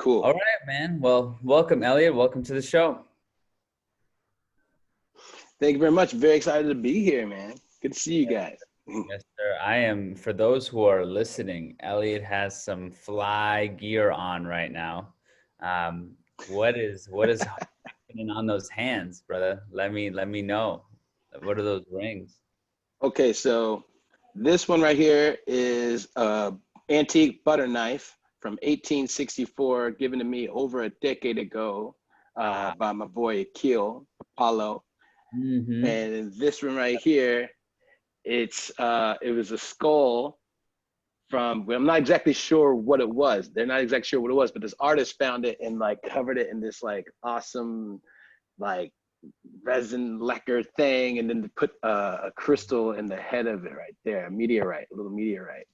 Cool. All right, man. Well, welcome, Elliott. Welcome to the show. Thank you very much. Very excited to be here, man. Good to see you guys. Yes, sir. I am. For those who are listening, Elliott has some fly gear on right now. What is happening on those hands, brother? Let me know. What are those rings? Okay, so this one right here is a antique butter knife from 1864, given to me over a decade ago by my boy Akil Apollo. Mm-hmm. And this one right here, it was a skull from, I'm not exactly sure what it was. They're not exactly sure what it was, but this artist found it and like covered it in this like awesome like resin lacquer thing, and then to put a crystal in the head of it right there, a little meteorite.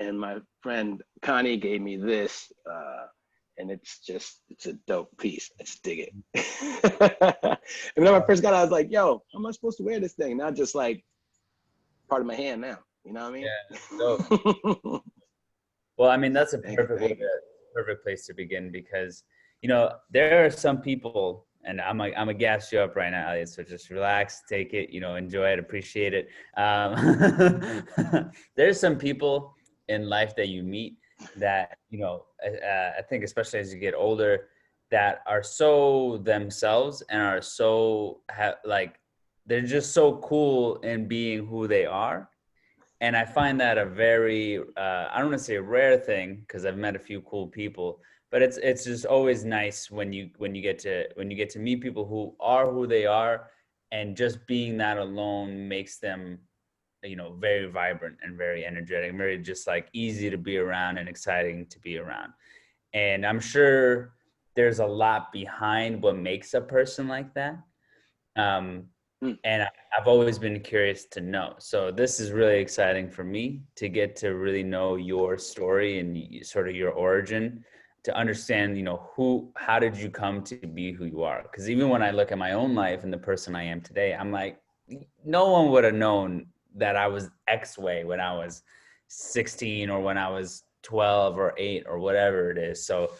And my friend Connie gave me this, and it's a dope piece. I just dig it. And when I first got it, I was like, yo, how am I supposed to wear this thing? Not just like part of my hand now. You know what I mean? Yeah, dope. Well, I mean, that's a Thank perfect place to begin because, there are some people, and I'm a gas you up right now, Elliott, so just relax, take it, enjoy it, appreciate it. There's some people in life that you meet that, I think especially as you get older, that are so themselves and are so, they're just so cool in being who they are. And I find that a very, I don't want to say a rare thing because I've met a few cool people, but it's just always nice when you get to meet people who are who they are, and just being that alone makes them, very vibrant and very energetic, very just like easy to be around and exciting to be around. And I'm sure there's a lot behind what makes a person like that. And I've always been curious to know. So this is really exciting for me to get to really know your story and sort of your origin, to understand, how did you come to be who you are? Because even when I look at my own life and the person I am today, I'm like, no one would have known that I was X way when I was 16 or when I was 12 or 8 or whatever it is. So,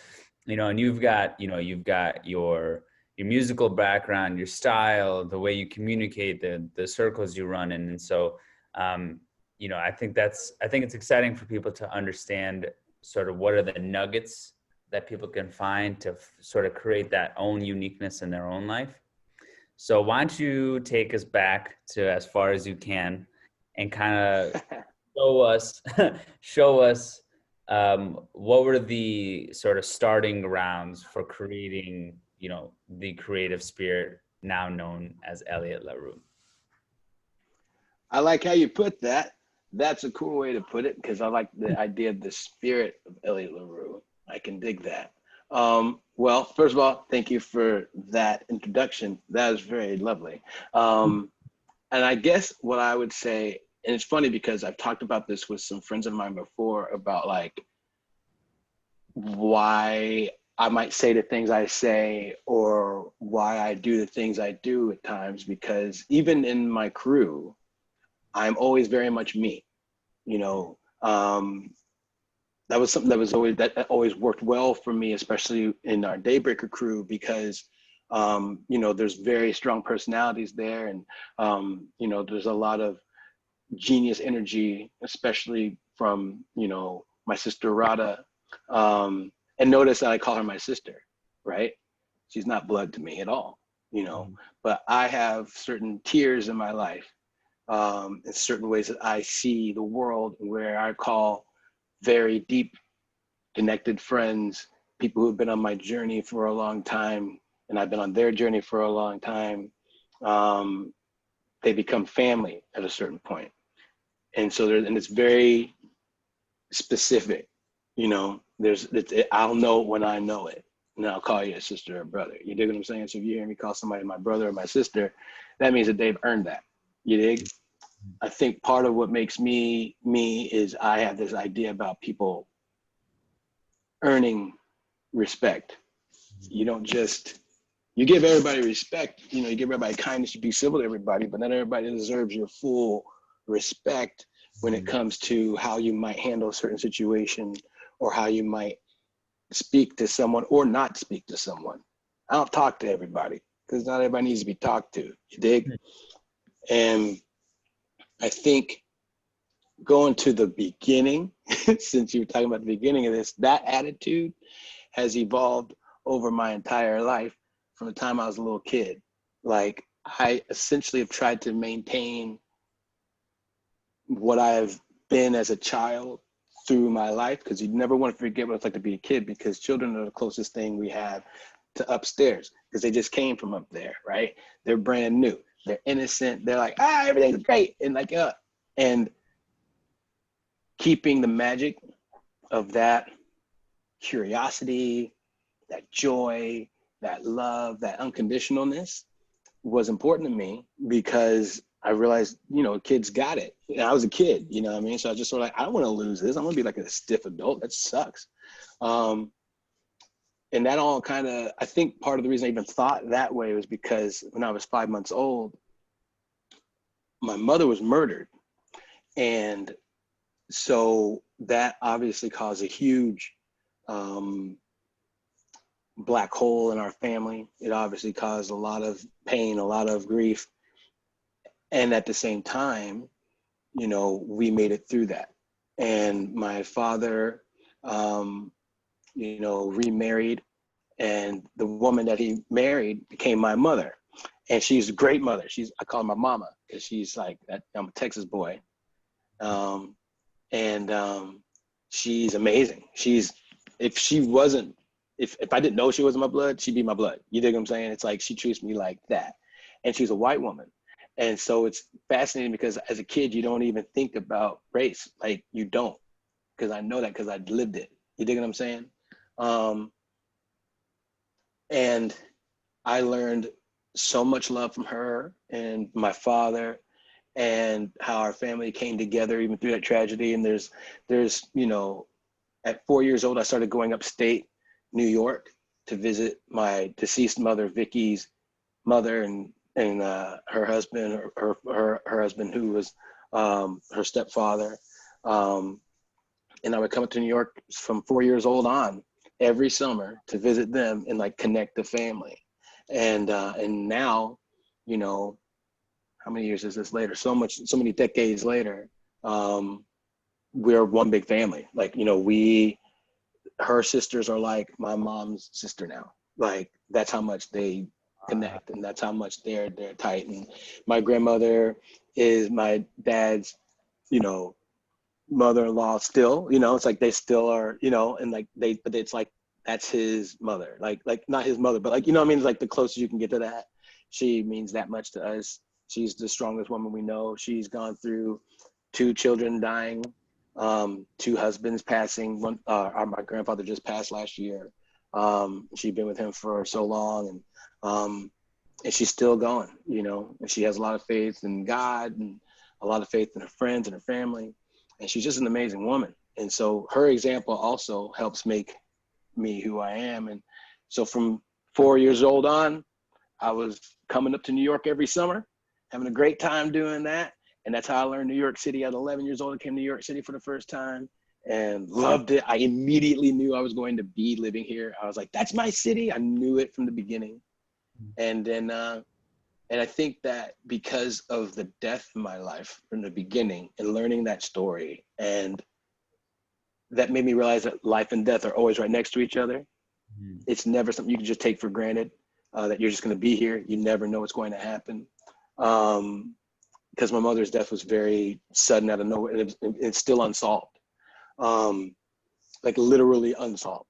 and you've got your musical background, your style, the way you communicate, the circles you run in. And so, I think it's exciting for people to understand sort of what are the nuggets that people can find to sort of create that own uniqueness in their own life. So why don't you take us back to as far as you can and kind of show us what were the sort of starting grounds for creating, the creative spirit now known as Elliott LaRue? I like how you put that. That's a cool way to put it, because I like the idea of the spirit of Elliott LaRue. I can dig that. Well, first of all, thank you for that introduction. That was very lovely. And I guess what I would say, and it's funny because I've talked about this with some friends of mine before about like why I might say the things I say or why I do the things I do at times, because even in my crew, I'm always very much me, that was something that always worked well for me, especially in our Daybreaker crew, because there's very strong personalities there, and there's a lot of genius energy, especially from my sister Rada. And notice that I call her my sister, right? She's not blood to me at all, but I have certain tiers in my life, in certain ways that I see the world, where I call very deep, connected friends, people who've been on my journey for a long time, and I've been on their journey for a long time. They become family at a certain point. And so it's very specific, I'll know when I know it, and I'll call you a sister or brother. You dig what I'm saying? So if you hear me call somebody my brother or my sister, that means that they've earned that. You dig? I think part of what makes me is I have this idea about people earning respect. You don't just, you give everybody respect, you give everybody kindness, you be civil to everybody, but not everybody deserves your full respect when it comes to how you might handle a certain situation, or how you might speak to someone or not speak to someone. I don't talk to everybody because not everybody needs to be talked to. You dig? And I think going to the beginning, since you were talking about the beginning of this, that attitude has evolved over my entire life from the time I was a little kid. Like, I essentially have tried to maintain what I've been as a child through my life, because you never want to forget what it's like to be a kid, because children are the closest thing we have to upstairs, because they just came from up there, right? They're brand new, they're innocent, they're like, everything's great, and like, and keeping the magic of that curiosity, that joy, that love, that unconditionalness was important to me, because I realized, kids got it. And I was a kid, you know what I mean? So I was just sort of like, I don't want to lose this. I want to be like a stiff adult. That sucks. And that all kind of, I think part of the reason I even thought that way was because when I was 5 months old, my mother was murdered. And so that obviously caused a huge black hole in our family. It obviously caused a lot of pain, a lot of grief. And at the same time, we made it through that. And my father, remarried, and the woman that he married became my mother. And she's a great mother. I call her my mama, because she's like, I'm a Texas boy. She's amazing. If I didn't know she was my blood, she'd be my blood. You dig what I'm saying? It's like, she treats me like that. And she's a white woman. And so it's fascinating, because as a kid, you don't even think about race. Like, you don't, because I know that because I lived it. You dig what I'm saying? And I learned so much love from her and my father, and how our family came together even through that tragedy. And there's, at 4 years old, I started going upstate New York to visit my deceased mother, Vicky's mother, and her husband, her husband, who was her stepfather. And I would come up to New York from 4 years old on every summer to visit them and like connect the family. And now, how many years is this later? So many decades later, we're one big family. Like, her sisters are like my mom's sister now. Like, that's how much they connect, and that's how much they're tight. And my grandmother is my dad's, mother-in-law still, it's like they still are, and like but it's like, that's his mother, like not his mother, but like, what I mean? It's like the closest you can get to that. She means that much to us. She's the strongest woman we know. She's gone through 2 children dying, 2 husbands passing. My grandfather just passed last year. She'd been with him for so long, and she's still going, and she has a lot of faith in God and a lot of faith in her friends and her family. And she's just an amazing woman. And so her example also helps make me who I am. And so from 4 years old on, I was coming up to New York every summer, having a great time doing that. And that's how I learned New York City. At 11 years old, I came to New York City for the first time and loved it. I immediately knew I was going to be living here. I was like, that's my city. I knew it from the beginning. And then, and I think that because of the death in my life from the beginning and learning that story, and that made me realize that life and death are always right next to each other. It's never something you can just take for granted, that you're just going to be here. You never know what's going to happen. Because my mother's death was very sudden, out of nowhere, and it's still unsolved, like literally unsolved.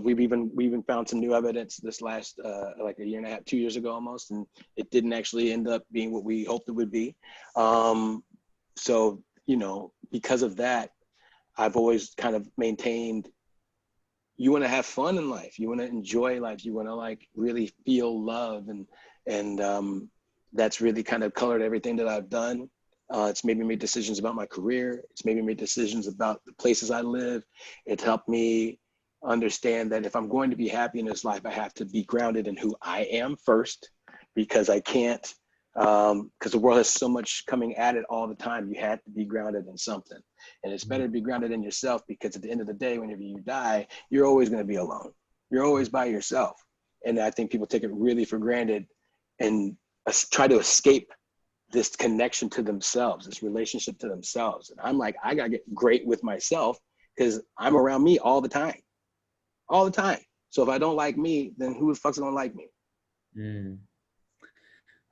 We've even found some new evidence this last like a year and a half, 2 years ago almost, and it didn't actually end up being what we hoped it would be. So because of that, I've always kind of maintained, you want to have fun in life, you want to enjoy life, you want to like really feel love, and that's really kind of colored everything that I've done. It's made me make decisions about my career. It's made me make decisions about the places I live. It's helped me understand that if I'm going to be happy in this life, I have to be grounded in who I am first, because I can't because the world has so much coming at it all the time. You had to be grounded in something. And it's better to be grounded in yourself, because at the end of the day, whenever you die, you're always going to be alone. You're always by yourself. And I think people take it really for granted and try to escape this connection to themselves, this relationship to themselves. And I'm like, I got to get great with myself, because I'm around me all the time. So if I don't like me, then who the fuck's gonna like me?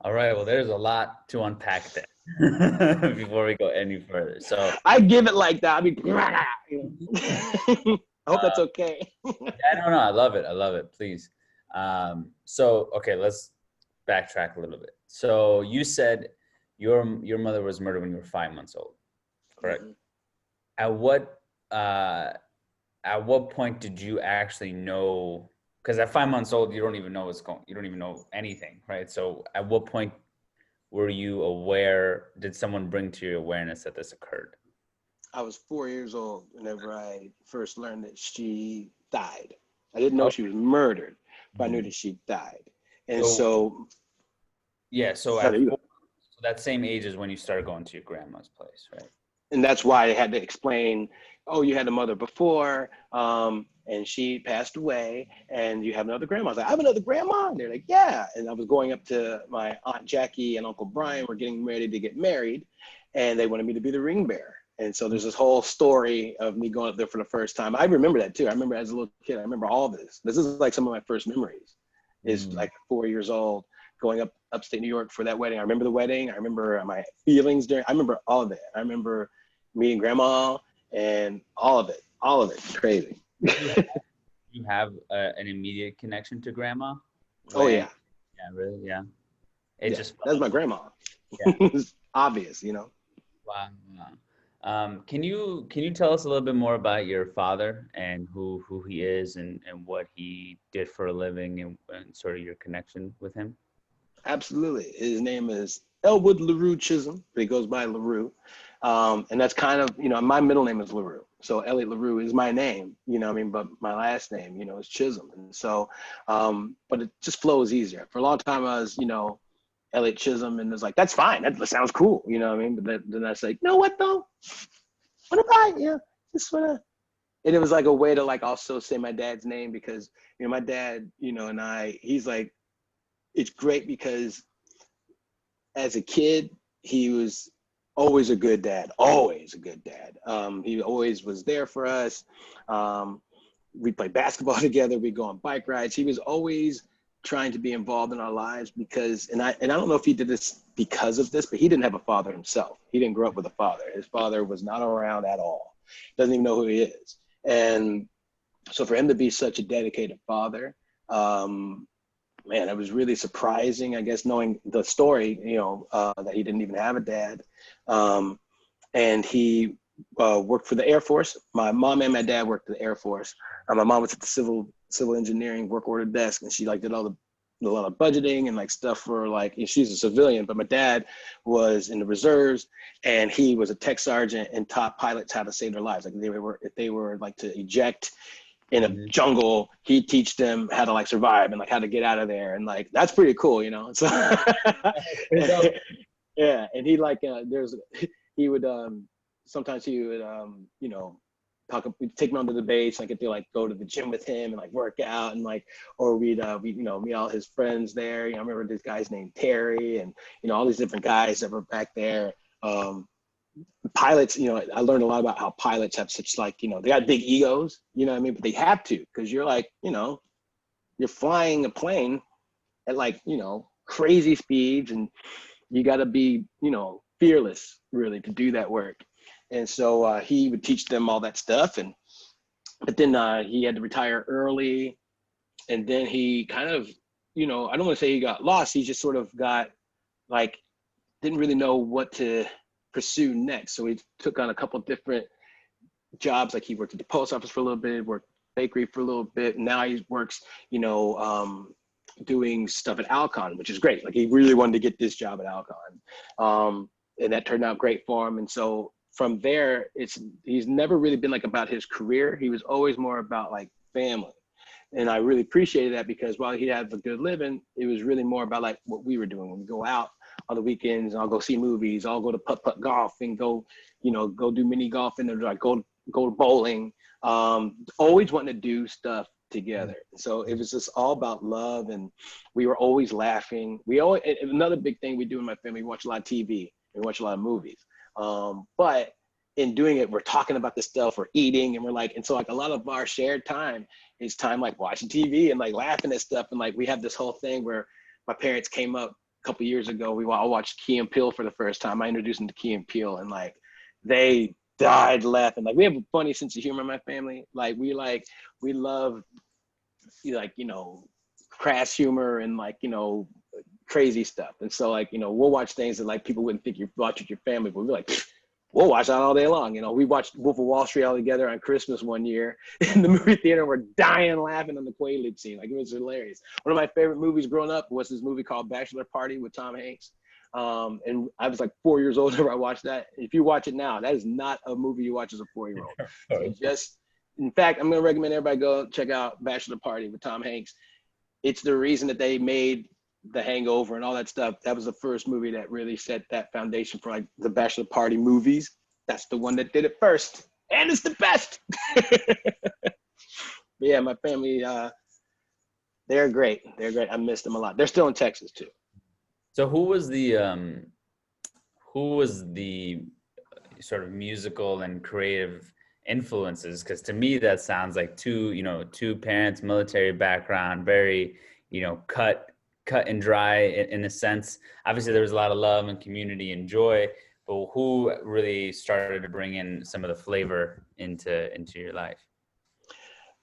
All right, well, there's a lot to unpack there before we go any further. So I give it like that. I mean, I hope that's okay. Yeah, no, I love it. Please. So, okay, let's backtrack a little bit. So you said your mother was murdered when you were 5 months old, correct? Mm-hmm. At what point did you actually know? Because at 5 months old, you don't even know you don't even know anything, right? So at what point were you aware? Did someone bring to your awareness that this occurred? I was 4 years old whenever I first learned that she died. I didn't know she was murdered, but I knew that she died. And so that same age is when you started going to your grandma's place, right? And that's why I had to explain, oh, you had a mother before, and she passed away, and you have another grandma. I was like, I have another grandma? And they're like, yeah. And I was going up to my Aunt Jackie and Uncle Brian were getting ready to get married, and they wanted me to be the ring bearer. And so there's this whole story of me going up there for the first time. I remember that too. I remember as a little kid, I remember all this. This is like some of my first memories. Is like 4 years old, going upstate New York for that wedding. I remember the wedding. I remember my feelings I remember all of it. I remember meeting grandma and all of it. Crazy. You have an immediate connection to grandma? Oh yeah. Yeah, really? Yeah. That's my grandma. Yeah. It's obvious, you know. Wow. Can you tell us a little bit more about your father and who he is and what he did for a living and sort of your connection with him? Absolutely. His name is Elliott LaRue Chisholm, but he goes by LaRue. And that's kind of, my middle name is LaRue. So Elliott LaRue is my name, but my last name, is Chisholm. And so, but it just flows easier. For a long time, I was, Elliott Chisholm, and it's like, that's fine. That sounds cool. But then I was like, no, what though? What about, just wanna. And it was like a way to like also say my dad's name, because, my dad, and he's like, it's great because as a kid, he was always a good dad, He always was there for us. We played basketball together. We go on bike rides. He was always trying to be involved in our lives because, and I don't know if he did this because of this, but he didn't have a father himself. He didn't grow up with a father. His father was not around at all. Doesn't even know who he is. And so for him to be such a dedicated father, man, it was really surprising, I guess, knowing the story, that he didn't even have a dad. And he worked for the Air Force. My mom and my dad worked at the Air Force. My mom was at the civil engineering work order desk, and she like did a lot of budgeting and like stuff for like, she's a civilian, but my dad was in the reserves, and he was a tech sergeant and taught pilots how to save their lives. Like if they were like to eject in a jungle, he'd teach them how to like survive and like how to get out of there. And like, that's pretty cool, So yeah. And he like, sometimes he would, take me onto the base. I get to like go to the gym with him and like work out and like, or we'd meet all his friends there. I remember this guy's named Terry and, all these different guys that were back there. Pilots, I learned a lot about how pilots have such like, they got big egos, but they have to, because you're like, you're flying a plane at like, crazy speeds, and you got to be, fearless really to do that work. And so he would teach them all that stuff. But then he had to retire early. And then he kind of, I don't want to say he got lost. He just sort of got like, didn't really know what to pursue next. So he took on a couple of different jobs. Like he worked at the post office for a little bit, worked bakery for a little bit. And now he works, doing stuff at Alcon, which is great. Like he really wanted to get this job at Alcon. And that turned out great for him. And so from there, he's never really been like about his career. He was always more about like family. And I really appreciated that, because while he had a good living, it was really more about like what we were doing when we go out on the weekends. I'll go see movies. I'll go to putt golf and go, go do mini golf and like go bowling. Always wanting to do stuff together. So it was just all about love, and we were always laughing. Another big thing we do in my family, we watch a lot of TV. We watch a lot of movies. But in doing it, we're talking about this stuff, we're eating, and we're like, and so like a lot of our shared time is time like watching TV and like laughing at stuff. And like we have this whole thing where my parents came up a couple years ago. We all watched Key and Peele for the first time. I introduced them to Key and Peele, and like they died laughing. Like we have a funny sense of humor in my family. Like we love crass humor and crazy stuff. And so we'll watch things that like people wouldn't think you watch with your family, but we're like, we'll watch that all day long. We watched Wolf of Wall Street all together on Christmas one year in the movie theater. We're dying laughing on the Quaalude scene. Like it was hilarious. One of my favorite movies growing up was this movie called Bachelor Party with Tom Hanks. And I was like 4 years old when I watched that. If you watch it now, that is not a movie you watch as a 4-year-old. So in fact, I'm going to recommend everybody go check out Bachelor Party with Tom Hanks. It's the reason that they made The Hangover and all that stuff. That was the first movie that really set that foundation for like the Bachelor Party movies. That's the one that did it first, and it's the best. But yeah, my family, they're great. They're great. I miss them a lot. They're still in Texas too. So who was the sort of musical and creative influences? Because to me that sounds like two parents, military background, very cut and dry in a sense. Obviously there was a lot of love and community and joy, but who really started to bring in some of the flavor into your life?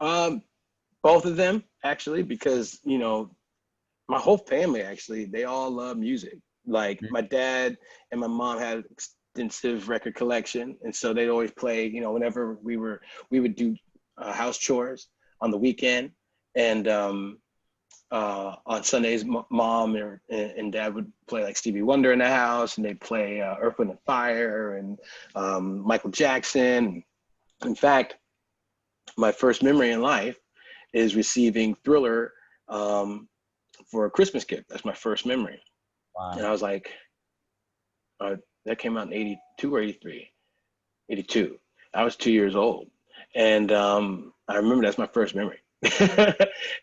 Both of them actually, because my whole family actually, they all love music. Like my dad and my mom had extensive record collection, and so they'd always play whenever we would do house chores on the weekend, and on Sundays mom and dad would play like Stevie Wonder in the house, and they'd play Earth, Wind and Fire and Michael Jackson. In fact, my first memory in life is receiving Thriller for a Christmas gift. That's my first memory. Wow. And I was like, that came out in 82 or 83? 82. I was 2 years old. And I remember that's my first memory.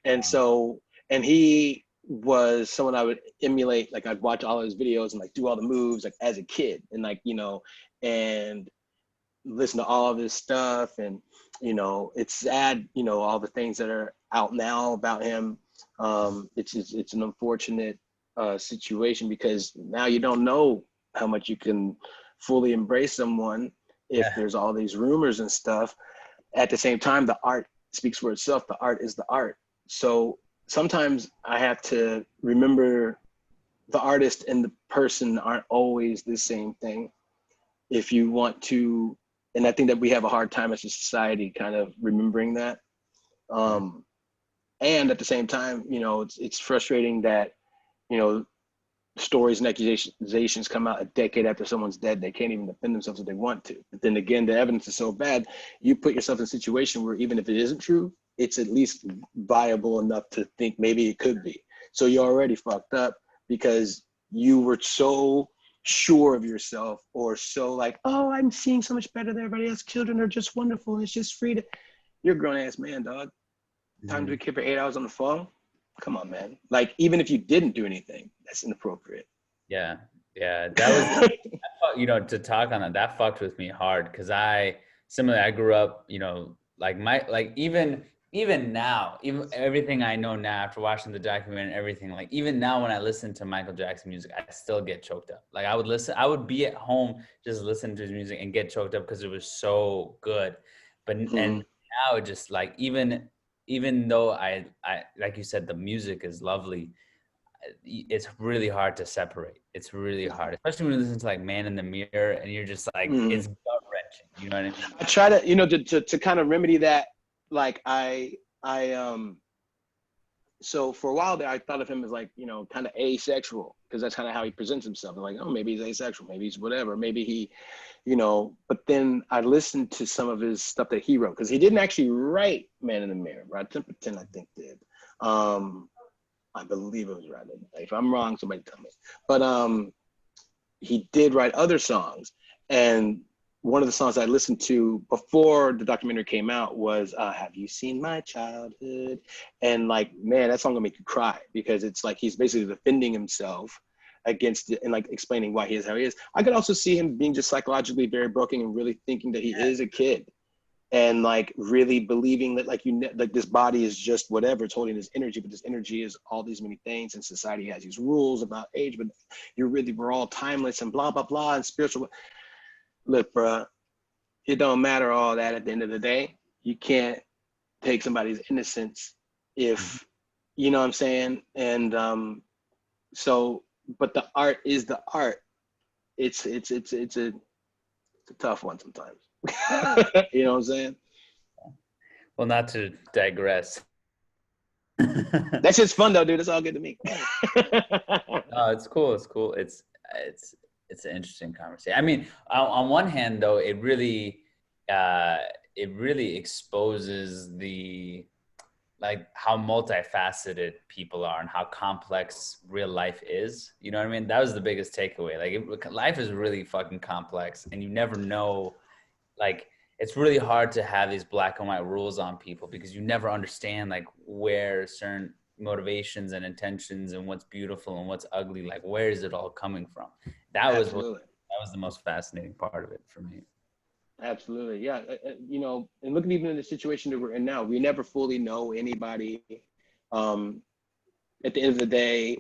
And so, and he was someone I would emulate. Like I'd watch all his videos and like do all the moves like as a kid, and and listen to all of his stuff. And, it's sad, all the things that are out now about him. It's an unfortunate situation, because now you don't know how much you can fully embrace someone if there's all these rumors and stuff. At the same time, the art speaks for itself. The art is the art. So sometimes I have to remember the artist and the person aren't always the same thing. If you want to, and I think that we have a hard time as a society kind of remembering that. And at the same time, it's frustrating that, stories and accusations come out a decade after someone's dead. They can't even defend themselves if they want to. But then again, the evidence is so bad, you put yourself in a situation where even if it isn't true, it's at least viable enough to think maybe it could be. So you're already fucked up because you were so sure of yourself, or so like, oh, I'm seeing so much better than everybody else. Children are just wonderful. And it's just free to, you're a grown ass man, dog. Time to be kid for 8 hours on the phone. Come on, man. Like, even if you didn't do anything, that's inappropriate. Yeah. That was, to talk on that fucked with me hard. Cause I grew up, even now, even everything I know now after watching the documentary and everything, like even now when I listen to Michael Jackson music, I still get choked up. Like I would be at home just listening to his music and get choked up because it was so good. But and now it just like, even though I like you said, the music is lovely, it's really hard to separate. It's really hard, especially when you listen to like Man in the Mirror and you're just like, it's gut wrenching. You know what I mean? I try to, to kind of remedy that. Like so for a while there, I thought of him as like, kind of asexual, because that's kind of how he presents himself. I'm like, oh, maybe he's asexual, maybe he's whatever, maybe he, but then I listened to some of his stuff that he wrote, because he didn't actually write Man in the Mirror. Rod Temperton, I think, did. I believe it was Rod. If I'm wrong, somebody tell me. But he did write other songs. And one of the songs I listened to before the documentary came out was Have You Seen My Childhood? And like, man, that song will make you cry, because it's like he's basically defending himself against it and like explaining why he is how he is. I could also see him being just psychologically very broken and really thinking that he is a kid, and like really believing that like like this body is just whatever, it's holding this energy, but this energy is all these many things, and society has these rules about age, but we're all timeless and blah blah blah and spiritual. Look, bruh, it don't matter all that at the end of the day. You can't take somebody's innocence if, you know what I'm saying? And so, but the art is the art. It's a tough one sometimes. You know what I'm saying? Well, not to digress. That shit's fun though, dude. It's all good to me. No, it's cool. It's cool. It's an interesting conversation. I mean, on one hand, though, it really exposes the like how multifaceted people are and how complex real life is. You know what I mean? That was the biggest takeaway. Like life is really fucking complex, and you never know. Like it's really hard to have these black and white rules on people, because you never understand like where certain motivations and intentions and what's beautiful and what's ugly, like where is it all coming from? That was the most fascinating part of it for me. Absolutely. Yeah. You know, and looking even in the situation that we're in now, we never fully know anybody. At the end of the day,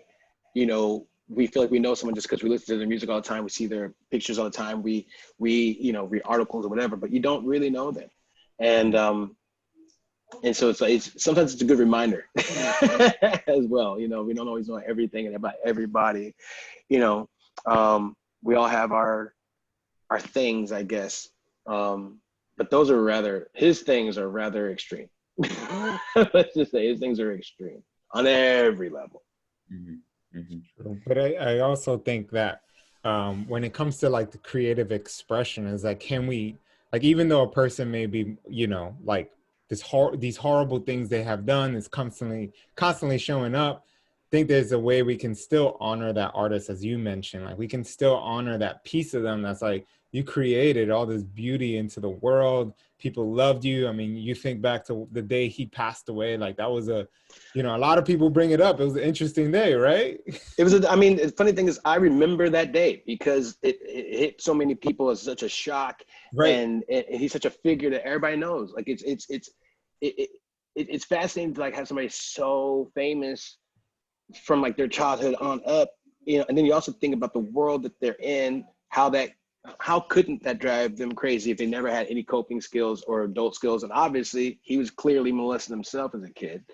you know, we feel like we know someone just because we listen to their music all the time. We see their pictures all the time. We you know, read articles or whatever, but you don't really know them. And so it's like, sometimes it's a good reminder as well. You know, we don't always know everything about everybody. You know, we all have our things, I guess. But those are his things are rather extreme. Let's just say his things are extreme on every level. Mm-hmm. Mm-hmm. But I also think that when it comes to like the creative expression, is like, can we, like, even though a person may be, you know, like these horrible things they have done is constantly showing up, I think there's a way we can still honor that artist, as you mentioned. Like we can still honor that piece of them that's like, you created all this beauty into the world. People loved you. I mean, you think back to the day he passed away, like that was a lot of people bring it up. It was an interesting day, right? It was, I mean, the funny thing is I remember that day because it hit so many people as such a shock. Right. And he's such a figure that everybody knows. Like it's fascinating to like have somebody so famous from like their childhood on up, you know, and then you also think about the world that they're in, how couldn't that drive them crazy if they never had any coping skills or adult skills? And obviously he was clearly molested himself as a kid.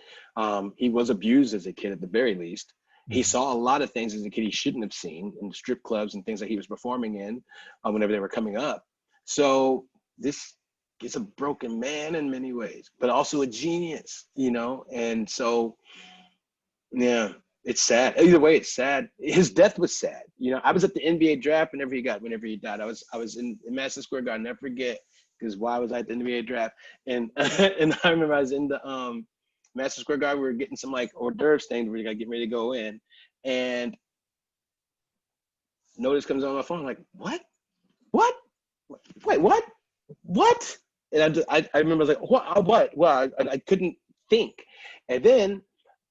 He was abused as a kid at the very least. He saw a lot of things as a kid he shouldn't have seen in strip clubs and things that he was performing in whenever they were coming up. So this is a broken man in many ways, but also a genius, you know? And so, yeah. It's sad. Either way, it's sad. His death was sad. You know, I was at the NBA draft whenever he died. I was in Madison Square Garden. Never forget, because why was I at the NBA draft? And and I remember I was in the Madison Square Garden. We were getting some like hors d'oeuvres thing. We got getting ready to go in, and notice comes on my phone. I'm like, what? Wait, what? And I remember I was like, what? Well, I couldn't think, and then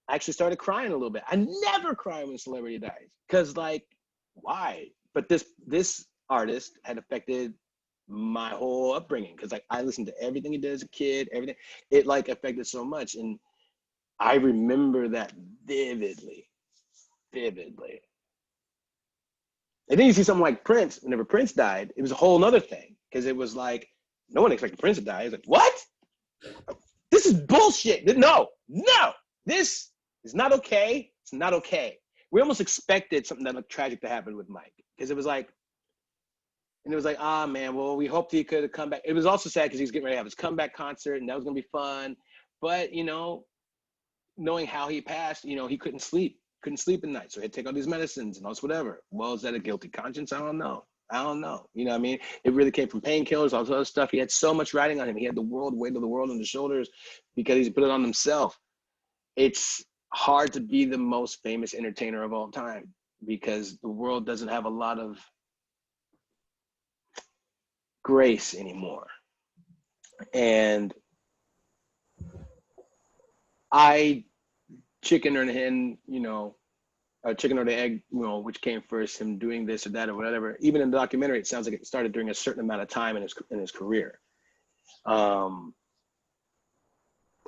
I actually started crying a little bit. I never cry when a celebrity dies, because like, why? But this artist had affected my whole upbringing, because like I listened to everything he did as a kid, everything. It like affected so much, and I remember that vividly. And then you see something like Prince. Whenever Prince died, it was a whole nother thing, because it was like no one expected Prince to die. It was like, what? This is bullshit. No. This is not okay. It's not okay. We almost expected something that looked tragic to happen with Mike, because it was like, ah, man, well, we hoped he could have come back. It was also sad because he was getting ready to have his comeback concert, and that was going to be fun. But, you know, knowing how he passed, you know, he couldn't sleep at night. So he had to take all these medicines and all this whatever. Well, is that a guilty conscience? I don't know. You know what I mean? It really came from painkillers, all this other stuff. He had so much riding on him. He had the weight of the world on his shoulders because he's put it on himself. It's hard to be the most famous entertainer of all time, because the world doesn't have a lot of grace anymore. And I chicken or the hen, chicken or the egg, which came first, him doing this or that or whatever. Even in the documentary, it sounds like it started during a certain amount of time in his career. And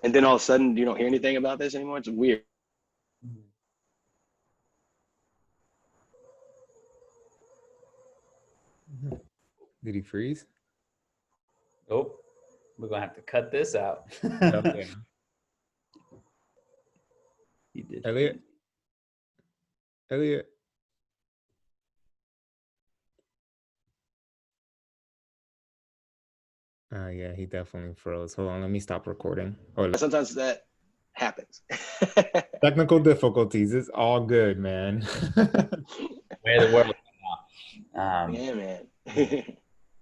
then all of a sudden, you don't hear anything about this anymore. It's weird. Did he freeze? Oh, we're gonna have to cut this out. Okay. He did. Elliott? Yeah, he definitely froze. Hold on, let me stop recording. Sometimes that happens. Technical difficulties. It's all good, man. Where the world now. Yeah, man.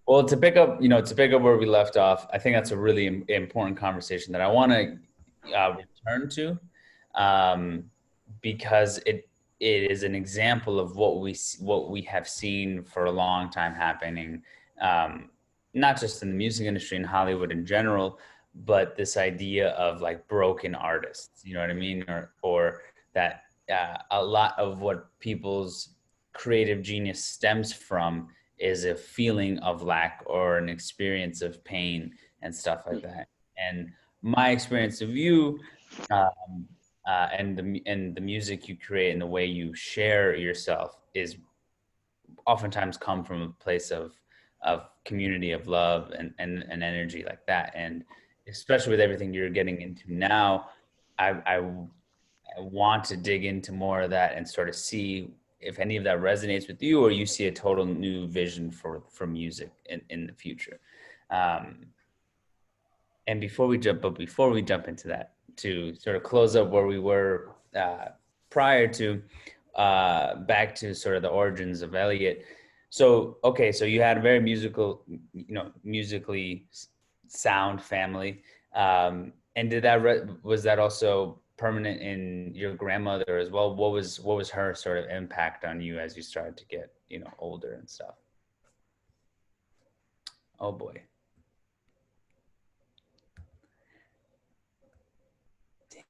Well, to pick up where we left off, I think that's a really important conversation that I want to return to, because it is an example of what we have seen for a long time happening, not just in the music industry, in Hollywood in general, but this idea of like broken artists, you know what I mean? Or that a lot of what people's creative genius stems from is a feeling of lack or an experience of pain and stuff like that. And my experience of you and the music you create and the way you share yourself is oftentimes come from a place of community, of love and energy like that. And especially with everything you're getting into now, I want to dig into more of that and sort of see if any of that resonates with you, or you see a total new vision for music in the future. And before we jump into that, to sort of close up where we were prior to, back to sort of the origins of Elliott. So, okay, so you had a very musically sound family. And was that also permanent in your grandmother as well? What was her sort of impact on you as you started to get, older and stuff? Oh boy. Damn.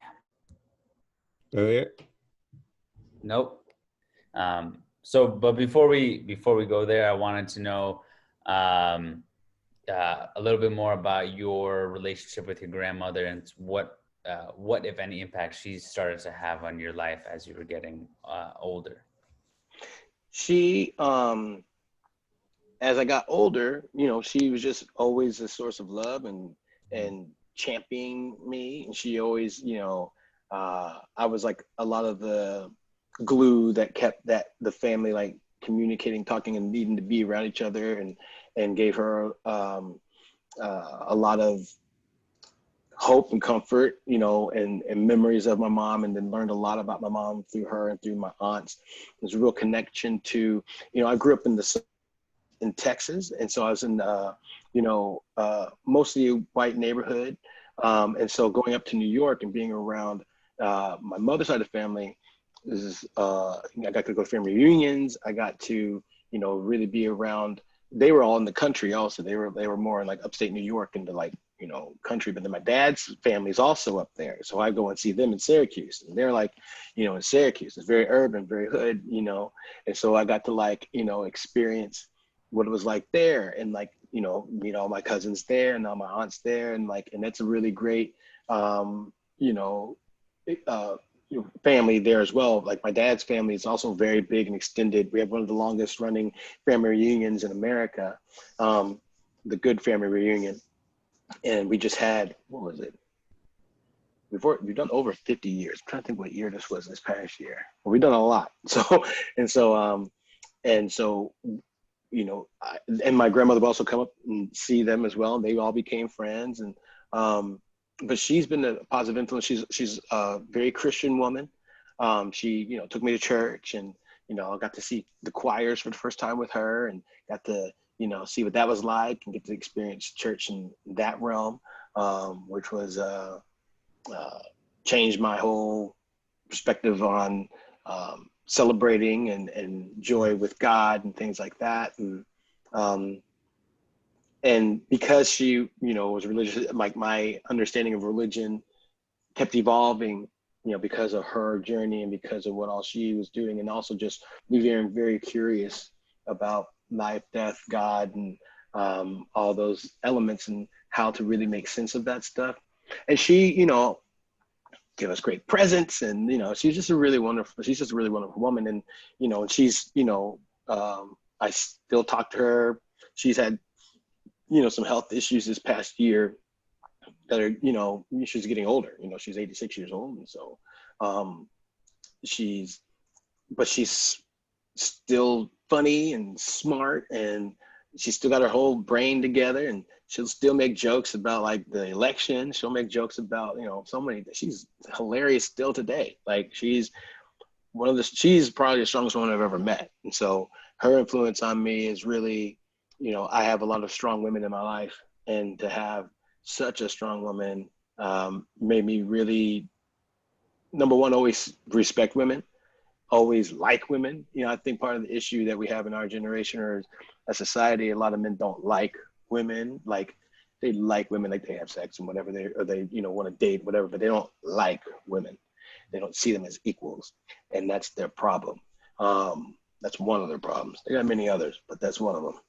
Elliott? Nope. So, but before we go there, I wanted to know a little bit more about your relationship with your grandmother and what, if any, impact she started to have on your life as you were getting older. She, as I got older, she was just always a source of love and championing me. And she always, I was like a lot of the glue that kept the family like communicating, talking, and needing to be around each other, and gave her a lot of hope and comfort, and memories of my mom, and then learned a lot about my mom through her and through my aunts. There's a real connection to, I grew up in Texas, and so I was in mostly white neighborhood, and so going up to New York and being around my mother's side of the family, I got to go to family reunions. I got to, really be around. They were all in the country also. They were more in like upstate New York into like, country. But then my dad's family is also up there. So I go and see them in Syracuse, and they're like, in Syracuse. It's very urban, very hood, And so I got to like, experience what it was like there, and like, meet all my cousins there and all my aunts there. And like, and that's a really great, family there as well. Like my dad's family is also very big and extended. We have one of the longest running family reunions in America, the Good Family Reunion. And we just had, what was it? We've done over 50 years. I'm trying to think what year this was this past year. Well, we've done a lot. And my grandmother would also come up and see them as well. And they all became friends. And, but she's been a positive influence. She's a very Christian woman. She, took me to church, and, I got to see the choirs for the first time with her, and got to, see what that was like, and get to experience church in that realm, which was changed my whole perspective on celebrating and joy with God and things like that. And and because she, you know, was religious, like my understanding of religion kept evolving, you know, because of her journey and because of what all she was doing, and also just me being very curious about life, death, God, and all those elements and how to really make sense of that stuff. And she, you know, give us great presents, and you know, she's just a really wonderful woman. And you know, and she's, you know, I still talk to her. She's had, you know, some health issues this past year that are, you know, she's getting older, you know, she's 86 years old. And so she's still funny and smart, and she's still got her whole brain together, and she'll still make jokes about like the election. She'll make jokes about, you know, so many. She's hilarious still today. Like she's probably the strongest woman I've ever met. And so her influence on me is really, you know, I have a lot of strong women in my life, and to have such a strong woman made me really, number one, always respect women, always like women. You know, I think part of the issue that we have in our generation or a society, a lot of men don't like women. Like they like women, like they have sex and whatever, they you know, want to date, whatever, but they don't like women. They don't see them as equals, and that's their problem. That's one of their problems. They got many others, but that's one of them.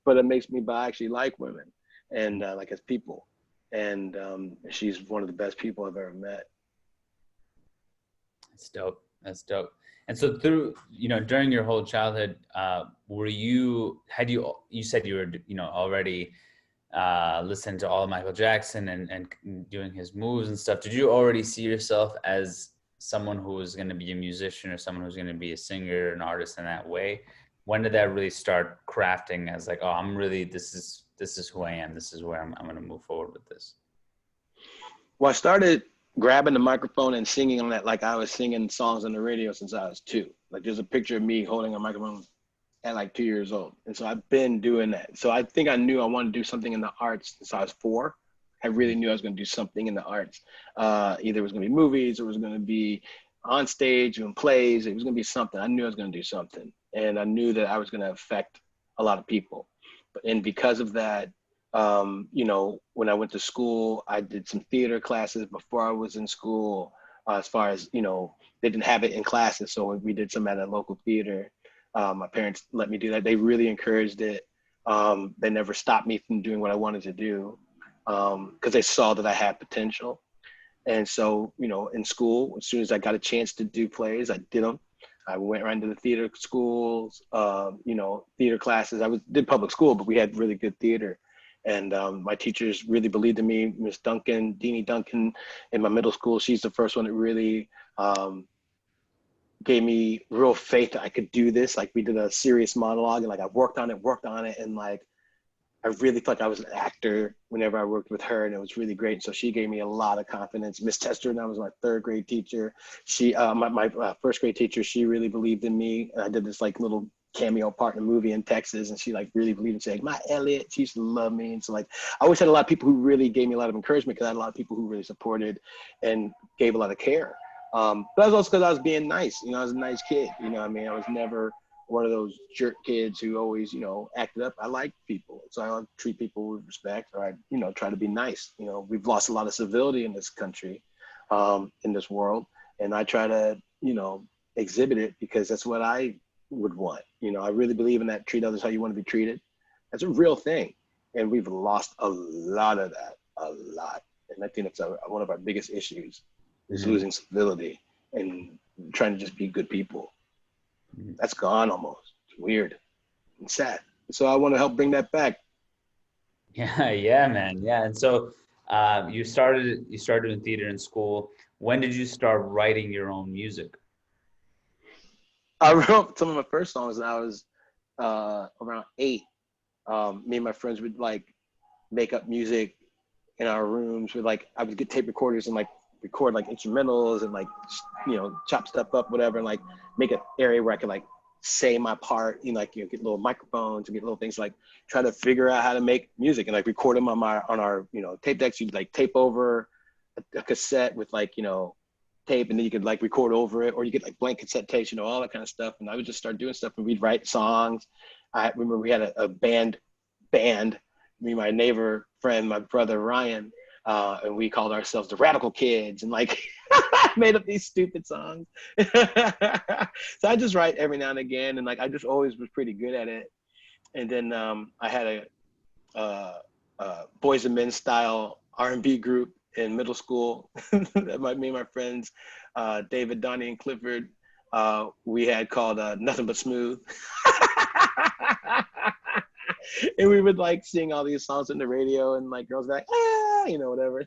But it makes me actually like women, and like as people. And she's one of the best people I've ever met. That's dope. That's dope. And so through, you know, during your whole childhood, you said you were, you know, already listening to all of Michael Jackson and doing his moves and stuff. Did you already see yourself as someone who was going to be a musician or someone who's going to be a singer, an artist in that way? When did that really start crafting as like, oh, I'm really, this is who I am. This is where I'm going to move forward with this? Well, I started grabbing the microphone and singing on that, like I was singing songs on the radio since I was 2. Like there's a picture of me holding a microphone at like 2 years old. And so I've been doing that. So I think I knew I wanted to do something in the arts since I was 4. I really knew I was going to do something in the arts. Either it was going to be movies, or it was going to be on stage doing plays. It was going to be something. I knew I was going to do something. And I knew that I was going to affect a lot of people. And because of that, you know, when I went to school, I did some theater classes before I was in school, as far as, you know, they didn't have it in classes. So we did some at a local theater. My parents let me do that. They really encouraged it. They never stopped me from doing what I wanted to do, because they saw that I had potential. And so, you know, in school, as soon as I got a chance to do plays, I did them. I went right into the theater schools, you know, theater classes. Did public school, but we had really good theater. And my teachers really believed in me. Miss Duncan, Deanie Duncan, in my middle school, she's the first one that really gave me real faith that I could do this. Like we did a serious monologue, and like I worked on it, and like I really felt like I was an actor whenever I worked with her, and it was really great. And so she gave me a lot of confidence. Miss Tester, and I was my 3rd grade teacher. She, my 1st grade teacher, she really believed in me. And I did this like little cameo part in a movie in Texas, and she like really believed in saying, my Elliott, she used to love me. And so like, I always had a lot of people who really gave me a lot of encouragement, because I had a lot of people who really supported and gave a lot of care. But that was also because I was being nice. You know, I was a nice kid. You know what I mean? I was never one of those jerk kids who always, you know, acted up. I like people. So I treat people with respect, or I, you know, try to be nice. You know, we've lost a lot of civility in this country, in this world. And I try to, you know, exhibit it, because that's what I would want. You know, I really believe in that, treat others how you want to be treated. That's a real thing. And we've lost a lot of that, a lot. And I think it's one of our biggest issues is losing civility and trying to just be good people. That's gone almost. It's weird and sad. So I want to help bring that back. Yeah, man. Yeah. And so you started in theater in school. When did you start writing your own music? I wrote some of my first songs when I was around 8. Me and my friends would like make up music in our rooms with like, I would get tape recorders and like record like instrumentals and like, you know, chop stuff up, whatever, and like make an area where I could like say my part, you know, like, you know, get little microphones and get little things, like try to figure out how to make music and like record them on our, you know, tape decks. You'd like tape over a cassette with like, you know, tape, and then you could like record over it, or you get like blank cassette tapes, you know, all that kind of stuff. And I would just start doing stuff, and we'd write songs. I remember we had a band band, me, my neighbor friend, my brother Ryan, and we called ourselves the Radical Kids, and like made up these stupid songs. So I just write every now and again, and like I just always was pretty good at it. And then I had a boys and men style R&B group in middle school. Me and my friends, David, Donnie, and Clifford, we had called Nothing But Smooth. And we would like sing all these songs on the radio, and like girls would be like, ah, you know, whatever.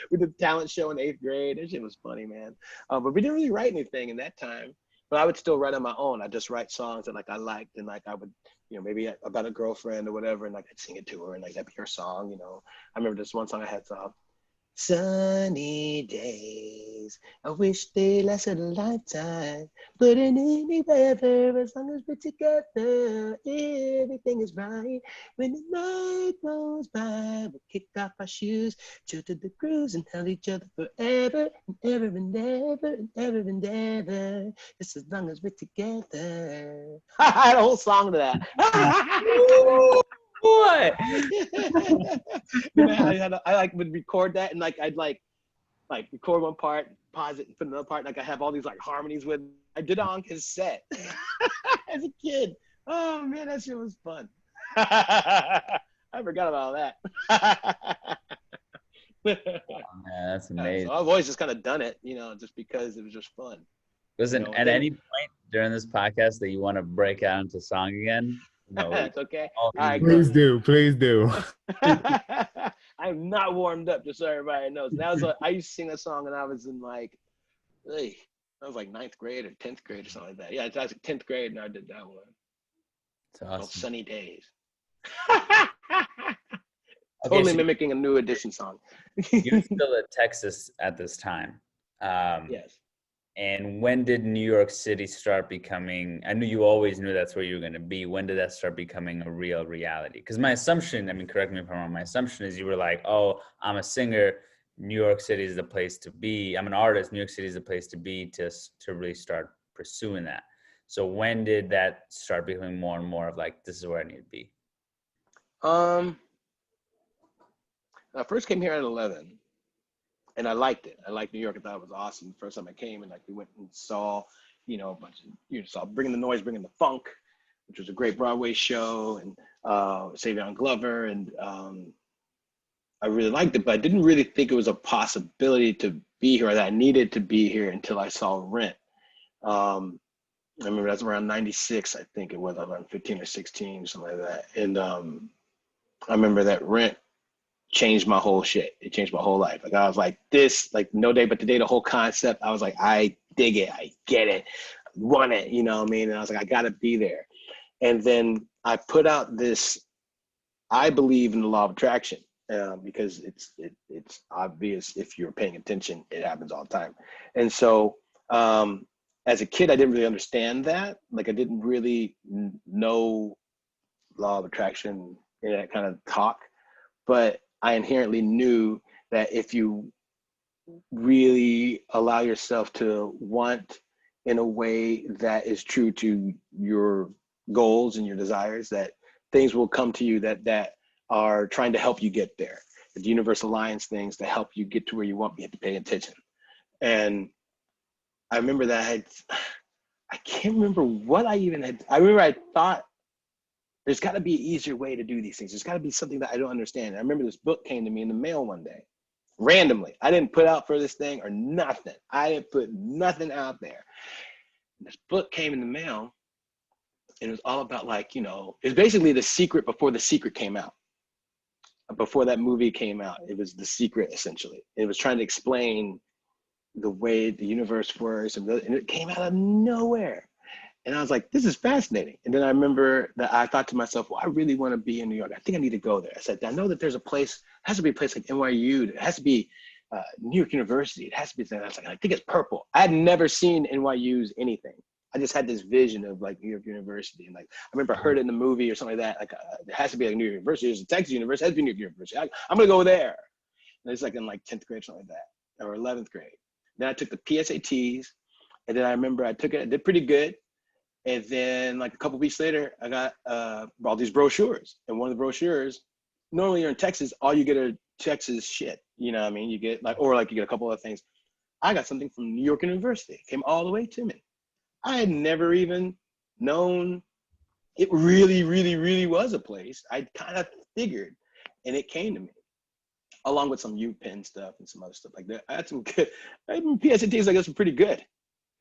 We did the talent show in 8th grade. That shit was funny, man. But we didn't really write anything in that time. But I would still write on my own. I just write songs that like I liked, and like I would, you know, maybe about a girlfriend or whatever, and like I'd sing it to her, and like that'd be her song, you know. I remember this one song I had sunny days, I wish they lasted a lifetime, but in any weather, as long as we're together, everything is right. When the night goes by, we'll kick off our shoes, chill to the grooves, and tell each other forever and ever and ever and ever and ever, just as long as we're together. I had a whole song to that. What? I like would record that, and like I'd like record one part, pause it, and put another part. Like I have all these like harmonies with. I did it on cassette as a kid. Oh man, that shit was fun. I forgot about that. Man, that's amazing. So I've always just kind of done it, you know, just because it was just fun. Listen, You know, at any point during this podcast that you want to break out into song again, no, it's okay. all right, Please do. Please do. I'm not warmed up, just so everybody knows. That was I used to sing that song when I was in like, I was like 9th grade or 10th grade or something like that. Yeah, I was like 10th grade, and I did that one. It's awesome. Called Sunny Days. Okay, Totally so mimicking a New Edition song. you're still at Texas at this time. Yes. And when did New York City start becoming, I knew you always knew that's where you were going to be. When did that start becoming a real reality? Because my assumption, I mean, correct me if I'm wrong, my assumption is you were like, oh, I'm a singer, New York City is the place to be. I'm an artist, New York City is the place to be to really start pursuing that. So when did that start becoming more and more of like, this is where I need to be? I first came here at 11. And I liked it. I liked New York. I thought it was awesome. The first time I came, and like we went and saw, you know, a bunch of, you saw Bringing the Noise, Bringing the Funk, which was a great Broadway show, and Savion Glover, and I really liked it, but I didn't really think it was a possibility to be here, or that I needed to be here until I saw Rent. I remember that's around 96, I think it was, around 15 or 16, something like that. And I remember that Rent changed my whole shit. It changed my whole life. Like I was like, this, like No Day But Today, the whole concept, I was like, I dig it, I get it, I want it, you know what I mean? And I was like, I gotta be there. And then I put out this, I believe in the law of attraction, because it's obvious if you're paying attention, it happens all the time. And so as a kid, I didn't really understand that. Like I didn't really know law of attraction in that kind of talk, but I inherently knew that if you really allow yourself to want in a way that is true to your goals and your desires, that things will come to you that are trying to help you get there. The universe aligns things to help you get to where you want. You have to pay attention. And I remember that I can't remember what I even had. I remember I thought, there's got to be an easier way to do these things. There's got to be something that I don't understand. I remember this book came to me in the mail one day, randomly. I didn't put out for this thing or nothing. I didn't put nothing out there. And this book came in the mail, and it was all about like, you know, it's basically The Secret before The Secret came out. Before that movie came out, it was The Secret, essentially. It was trying to explain the way the universe works, and it came out of nowhere. And I was like, this is fascinating. And then I remember that I thought to myself, well, I really want to be in New York. I think I need to go there. I said, I know that there's a place, has to be a place like NYU. It has to be New York University. It has to be something. I was like, I think it's purple. I had never seen NYU's anything. I just had this vision of like New York University. And like, I remember I heard it in the movie or something like that. Like, it has to be like New York University. There's a Texas University. It has to be New York University. I'm going to go there. And it's like in like 10th grade, something like that, or 11th grade. Then I took the PSATs. And then I remember I took it, I did pretty good. And then like a couple weeks later, I got all these brochures. And one of the brochures, normally you're in Texas, all you get are Texas shit. You know what I mean? You get like, or like you get a couple of things. I got something from New York University. It came all the way to me. I had never even known it really, really, really was a place. I kind of figured, and it came to me, along with some UPenn stuff and some other stuff like that. I had some good, PSATs, I guess, were pretty good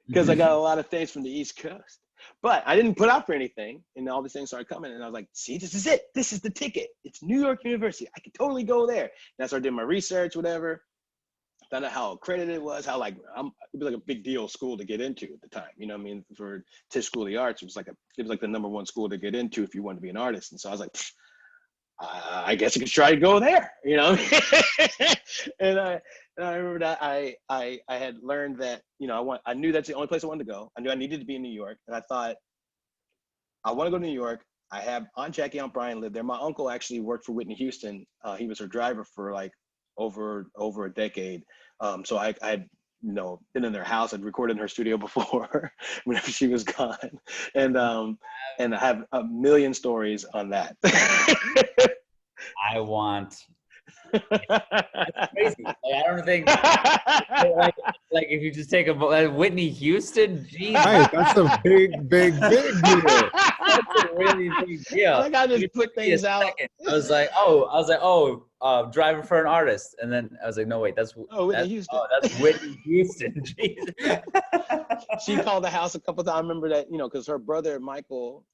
because I got a lot of things from the East Coast. But I didn't put out for anything, and all these things started coming, and I was like, see, this is it. This is the ticket. It's New York University. I could totally go there. And I started doing my research, whatever. Found out how accredited it was, how like, it'd be like a big deal school to get into at the time. You know what I mean? For Tisch School of the Arts, it was like the #1 school to get into if you wanted to be an artist. And so I was like, I guess I could try to go there, you know? and I remember that I had learned that, you know, I knew that's the only place I wanted to go. I knew I needed to be in New York. And I thought, I want to go to New York. I have Aunt Jackie, Aunt Brian lived there. My uncle actually worked for Whitney Houston. He was her driver for like over a decade. So I had, you know, been in their house. I'd recorded in her studio before whenever she was gone. And I have a million stories on that. I want. That's crazy. Like, I don't think like if you just take a Whitney Houston, geez, Right, that's a big deal. That's a really big deal. Like I just put things out. I was like, driving for an artist, and then I was like, no, wait, that's Whitney Houston. Oh, that's Whitney Houston. She called the house a couple of times. I remember that, you know, because her brother Michael,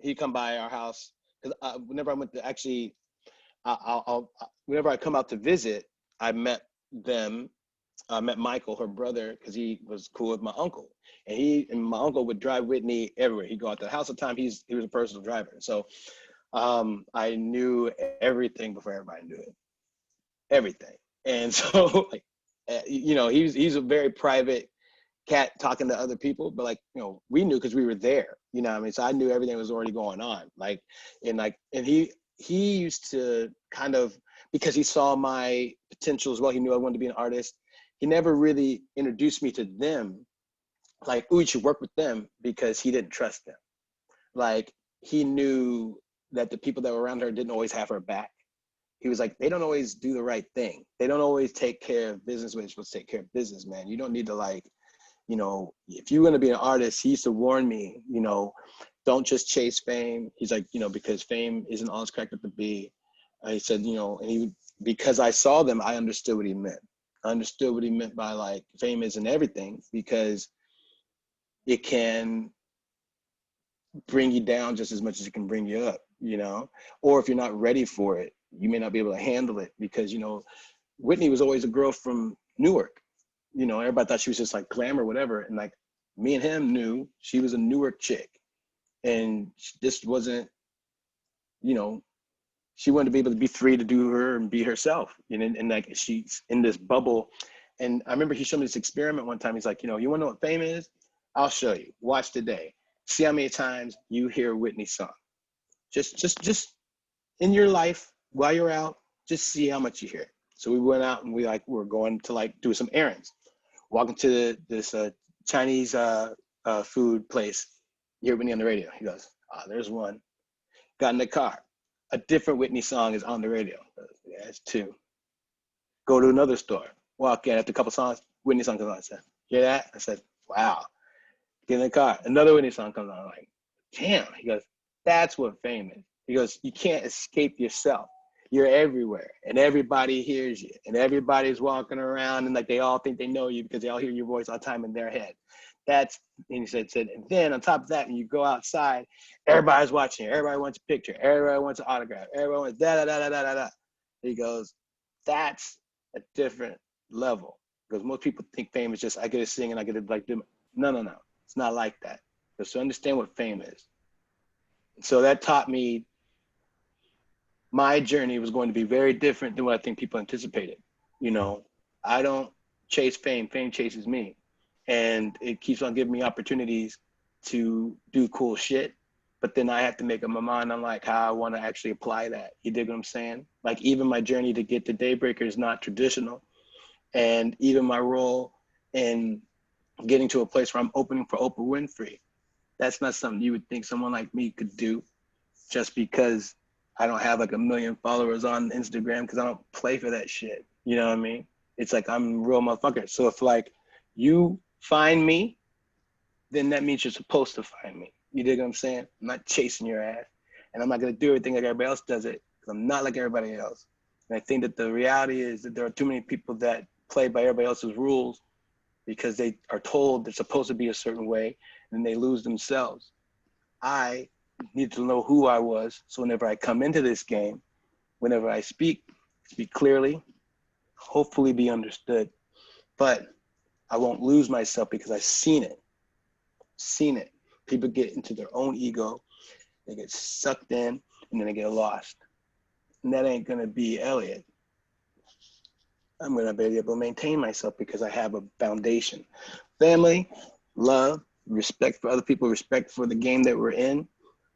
he'd come by our house because whenever I went to actually. Whenever I come out to visit, I met them. I met Michael, her brother, because he was cool with my uncle, and my uncle would drive Whitney everywhere. He'd go out to the house all the time. He was a personal driver, so I knew everything before everybody knew it, everything. And so, like, you know, he's a very private cat talking to other people, but like, you know, we knew because we were there. You know what I mean? So I knew everything was already going on. And he used to kind of, because he saw my potential as well, he knew I wanted to be an artist. He never really introduced me to them, like, oh, you should work with them, because he didn't trust them. Like, he knew that the people that were around her didn't always have her back. He was like, they don't always do the right thing. They don't always take care of business when you're supposed to take care of business, man. You don't need to, like, you know, if you're going to be an artist, he used to warn me, you know, don't just chase fame. He's like, you know, because fame isn't all it's cracked up to be. He said, you know, and because I saw them, I understood what he meant. I understood what he meant by, like, fame isn't everything, because it can bring you down just as much as it can bring you up, you know? Or if you're not ready for it, you may not be able to handle it, because, you know, Whitney was always a girl from Newark. You know, everybody thought she was just like glamour, whatever. And like, me and him knew she was a Newark chick. And this wasn't, you know, she wanted to be able to be free to do her and be herself. And like, she's in this bubble. And I remember he showed me this experiment one time. He's like, you know, you want to know what fame is? I'll show you. Watch today. See how many times you hear Whitney's song. Just in your life, while you're out, just see how much you hear it. So we went out and we're going to like do some errands. Walking to this Chinese food place. You hear Whitney on the radio. He goes, there's one. Got in the car. A different Whitney song is on the radio. Yeah, it's two. Go to another store. Walk in. After a couple songs, Whitney song comes on. I said, hear that? I said, wow. Get in the car. Another Whitney song comes on. I'm like, damn. He goes, that's what fame is. He goes, you can't escape yourself. You're everywhere, and everybody hears you, and everybody's walking around, and like they all think they know you because they all hear your voice all the time in their head. That's, and he said, and then on top of that, when you go outside, everybody's watching you. Everybody wants a picture. Everybody wants an autograph. Everybody wants da-da-da-da-da-da-da. He goes, that's a different level. Because most people think fame is just, I get to sing and I get to like do, no. It's not like that. Because to understand what fame is. So that taught me my journey was going to be very different than what I think people anticipated. You know, I don't chase fame. Fame chases me. And it keeps on giving me opportunities to do cool shit. But then I have to make up my mind on like how I want to actually apply that. You dig what I'm saying? Like even my journey to get to Daybreaker is not traditional. And even my role in getting to a place where I'm opening for Oprah Winfrey That's not something you would think someone like me could do just because I don't have like 1 million followers on Instagram, because I don't play for that shit. You know what I mean? It's like I'm a real motherfucker. So if like you find me, then that means you're supposed to find me. You dig what I'm saying? I'm not chasing your ass. And I'm not gonna do everything like everybody else does it, because I'm not like everybody else. And I think that the reality is that there are too many people that play by everybody else's rules because they are told they're supposed to be a certain way, and they lose themselves. I need to know who I was, so whenever I come into this game, whenever I speak clearly, hopefully be understood. But I won't lose myself because I've seen it. People get into their own ego, they get sucked in, and then they get lost. And that ain't gonna be Elliott. I'm gonna be able to maintain myself because I have a foundation. Family, love, respect for other people, respect for the game that we're in.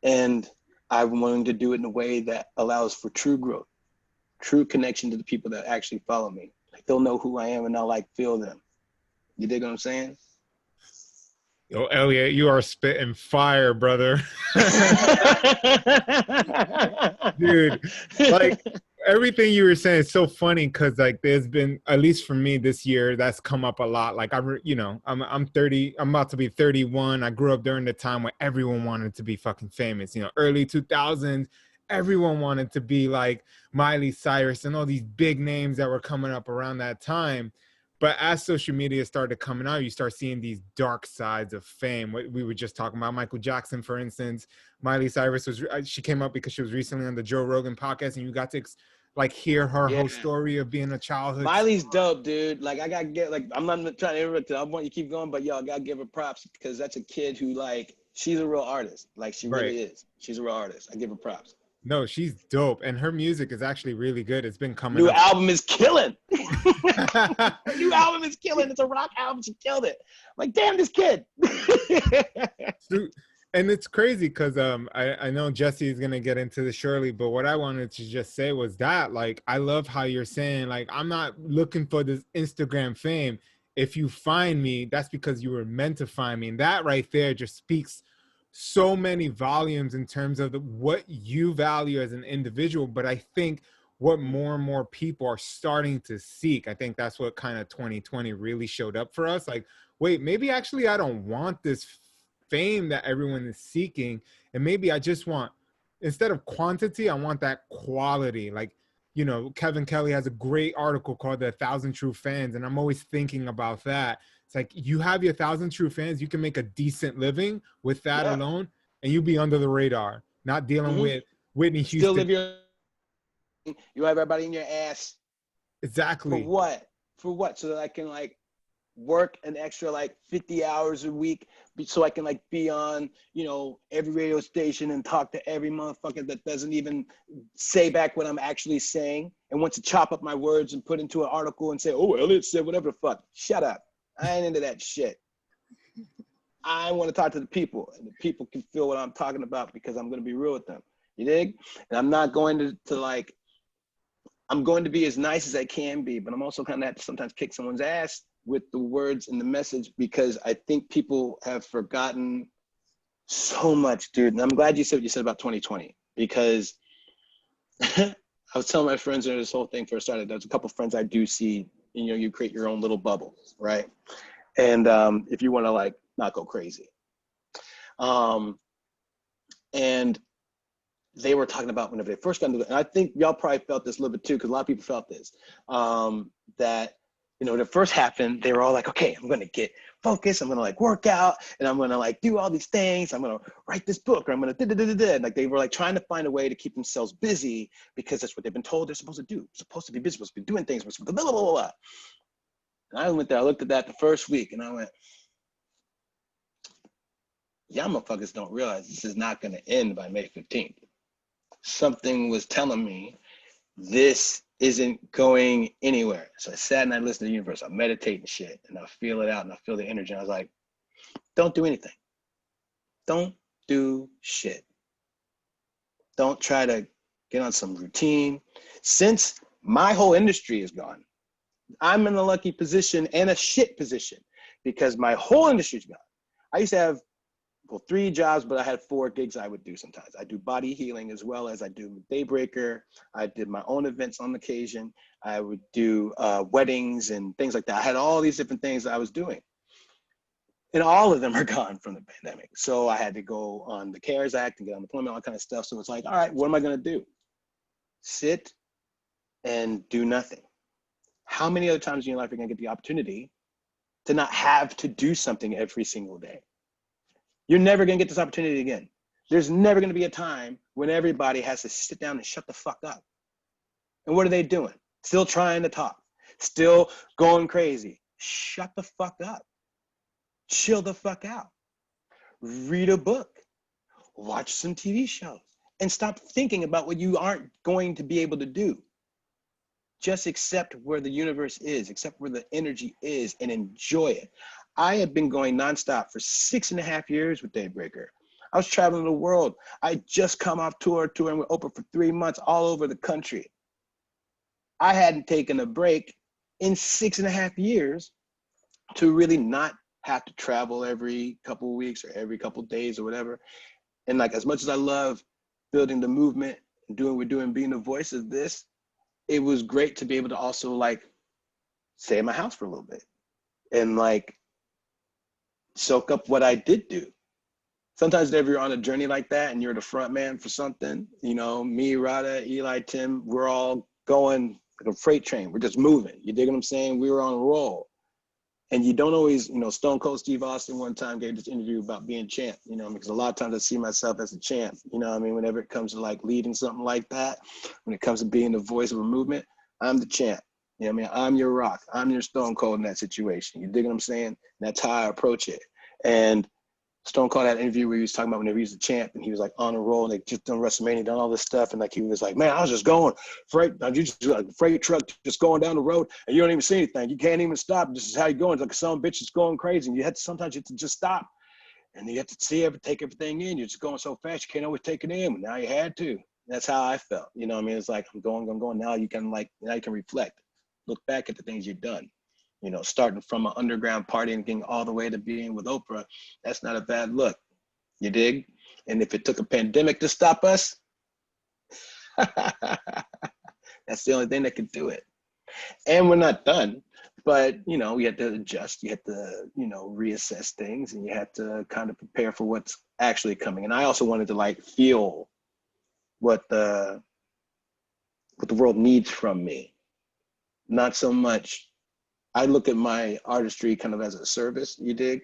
And I'm willing to do it in a way that allows for true growth, true connection to the people that actually follow me. Like, they'll know who I am and I'll like feel them. You dig what I'm saying? Yo, Elliott, you are spitting fire, brother. Dude, like everything you were saying is so funny because like there's been, at least for me this year, that's come up a lot. Like I'm 30, I'm about to be 31. I grew up during the time when everyone wanted to be fucking famous. You know, early 2000s, everyone wanted to be like Miley Cyrus and all these big names that were coming up around that time. But as social media started coming out, you start seeing these dark sides of fame. We were just talking about Michael Jackson, for instance. Miley Cyrus she came up because she was recently on the Joe Rogan podcast, and you got to like hear her whole story of being a childhood. Miley's dope, dude. Like I gotta get, like, I'm not trying to interrupt. I want you to keep going, but yo, I gotta give her props because that's a kid who, like, she's a real artist. Like, she really is. She's a real artist. I give her props. No, she's dope, and her music is actually really good. It's been coming. New album is killing. New album is killing. It's a rock album. She killed it. Like, damn, this kid. And it's crazy because I know Jesse is gonna get into this surely, but what I wanted to just say was that, like, I love how you're saying, like, I'm not looking for this Instagram fame. If you find me, that's because you were meant to find me, and that right there just speaks so many volumes in terms of what you value as an individual. But I think what more and more people are starting to seek, I think that's what kind of 2020 really showed up for us. Like, wait, maybe actually I don't want this fame that everyone is seeking, and maybe I just want, instead of quantity, I want that quality. Like, you know, Kevin Kelly has a great article called The 1,000 True Fans, and I'm always thinking about that. It's like, you have your 1,000 true fans, you can make a decent living with that alone, and you be under the radar, not dealing with Whitney Houston. Still live you have everybody in your ass. Exactly. For what? So that I can, like, work an extra, like, 50 hours a week so I can, like, be on, you know, every radio station and talk to every motherfucker that doesn't even say back what I'm actually saying and wants to chop up my words and put into an article and say, oh, Elliott said whatever the fuck. Shut up. I ain't into that shit. I want to talk to the people, and the people can feel what I'm talking about because I'm going to be real with them. You dig? And I'm not going to like, I'm going to be as nice as I can be, but I'm also kind of have to sometimes kick someone's ass with the words and the message, because I think people have forgotten so much, dude. And I'm glad you said what you said about 2020, because I was telling my friends when this whole thing first started, there's a couple of friends I do see, you know, you create your own little bubble, right? And if you want to, like, not go crazy. And they were talking about whenever they first got into it, and I think y'all probably felt this a little bit too, because a lot of people felt this, that, you know, when it first happened, they were all like, okay, I'm going to get focused. I'm going to, like, work out, and I'm going to, like, do all these things. I'm going to write this book, or I'm going to da-da-da-da-da. Like, they were, like, trying to find a way to keep themselves busy because that's what they've been told they're supposed to do. They're supposed to be busy, supposed to be doing things, we're supposed to blah, blah, blah, blah. And I went there, I looked at that the first week, and I went, y'all motherfuckers don't realize this is not going to end by May 15th. Something was telling me this isn't going anywhere. So I sat and I listened to the universe. I meditate and shit, and I feel it out, and I feel the energy. And I was like, don't do anything. Don't do shit. Don't try to get on some routine. Since my whole industry is gone, I'm in a lucky position and a shit position because my whole industry's gone. I used to have well, 3 jobs, but I had 4 gigs I would do sometimes. I do body healing as well as I do Daybreaker. I did my own events on occasion. I would do weddings and things like that. I had all these different things that I was doing. And all of them are gone from the pandemic. So I had to go on the CARES Act and get unemployment, all that kind of stuff. So it's like, all right, what am I gonna do? Sit and do nothing. How many other times in your life are you gonna get the opportunity to not have to do something every single day? You're never gonna get this opportunity again. There's never gonna be a time when everybody has to sit down and shut the fuck up. And what are they doing? Still trying to talk, still going crazy. Shut the fuck up. Chill the fuck out. Read a book, watch some TV shows, and stop thinking about what you aren't going to be able to do. Just accept where the universe is, accept where the energy is, and enjoy it. I have been going nonstop for 6.5 years with Daybreaker. I was traveling the world. I just come off touring with Oprah for 3 months all over the country. I hadn't taken a break in 6.5 years to really not have to travel every couple of weeks or every couple of days or whatever. And like, as much as I love building the movement and doing what we're doing, being the voice of this, it was great to be able to also like stay in my house for a little bit and like soak up what I did do. Sometimes if you're on a journey like that and you're the front man for something, you know, me, Rada, Eli, Tim, we're all going like a freight train. We're just moving. You dig what I'm saying? We were on a roll. And you don't always, you know, Stone Cold Steve Austin one time gave this interview about being champ, you know, because a lot of times I see myself as a champ, you know what I mean? Whenever it comes to like leading something like that, when it comes to being the voice of a movement, I'm the champ. You know what I mean? I'm your Rock. I'm your Stone Cold in that situation. You dig what I'm saying? That's how I approach it. And Stone Cold had an interview where he was talking about whenever he was the champ and he was like on a roll and they just done WrestleMania, done all this stuff. And like, he was like, man, I was just going freight truck just going down the road and you don't even see anything. You can't even stop. This is how you're going. It's like some bitch is going crazy. And sometimes you have to just stop and you have to take everything in. You're just going so fast. You can't always take it in, but now you had to. That's how I felt. You know what I mean? It's like, I'm going. Now you can reflect, look back at the things you've done. You know, starting from an underground party and getting all the way to being with Oprah, that's not a bad look. You dig? And if it took a pandemic to stop us, that's the only thing that could do it. And we're not done, but, you know, we had to adjust. You had to, you know, reassess things and you had to kind of prepare for what's actually coming. And I also wanted to like feel what the world needs from me. Not so much, I look at my artistry kind of as a service, you dig?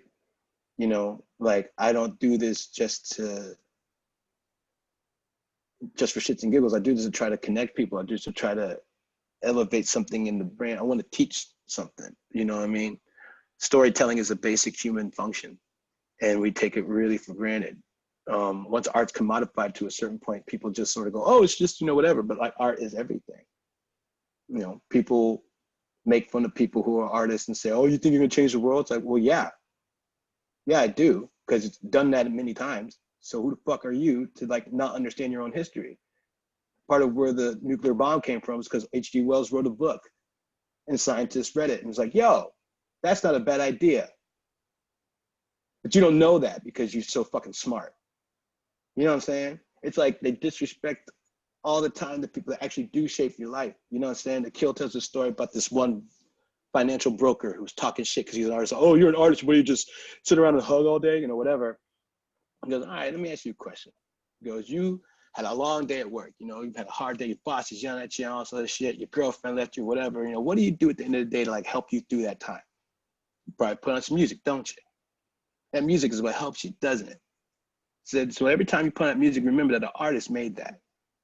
You know, like I don't do this just for shits and giggles. I do this to try to connect people. I do this to try to elevate something in the brand. I want to teach something, you know what I mean? Storytelling is a basic human function and we take it really for granted. Once art's commodified to a certain point, people just sort of go, oh, it's just, you know, whatever, but like art is everything. You know, people make fun of people who are artists and say, oh, you think you're gonna change the world? It's like, well, yeah, I do, because it's done that many times. So who the fuck are you to like not understand your own history? Part of where the nuclear bomb came from is because H.G. Wells wrote a book and scientists read it and was like, yo, that's not a bad idea. But you don't know that because you're so fucking smart. You know what I'm saying? It's like they disrespect all the time the people that actually do shape your life. You know what I'm saying? The Kill tells a story about this one financial broker who's talking shit because he's an artist. Oh, you're an artist, where you just sit around and hug all day, you know, whatever. He goes, all right, let me ask you a question. He goes, you had a long day at work, you know, you've had a hard day, your boss is yelling at you and all this other shit, your girlfriend left you, whatever, you know, what do you do at the end of the day to like help you through that time? You probably put on some music, don't you? That music is what helps you, doesn't it? So every time you put on music, remember that the artist made that.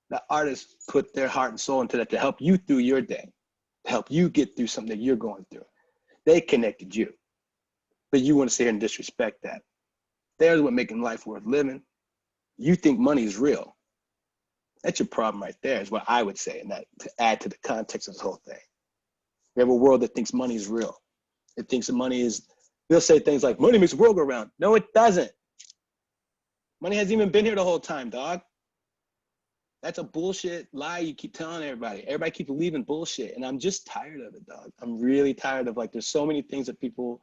The artists put their heart and soul into that to help you through your day, to help you get through something that you're going through. They connected you, but you want to sit here and disrespect that. There's what making life worth living. You think money is real. That's your problem right there, is what I would say, and that to add to the context of this whole thing. We have a world that thinks money is real. It thinks that money is, they'll say things like, money makes the world go round. No, it doesn't. Money hasn't even been here the whole time, dog. That's a bullshit lie you keep telling everybody. Everybody keep believing bullshit. And I'm just tired of it, dog. I'm really tired of, like, there's so many things that people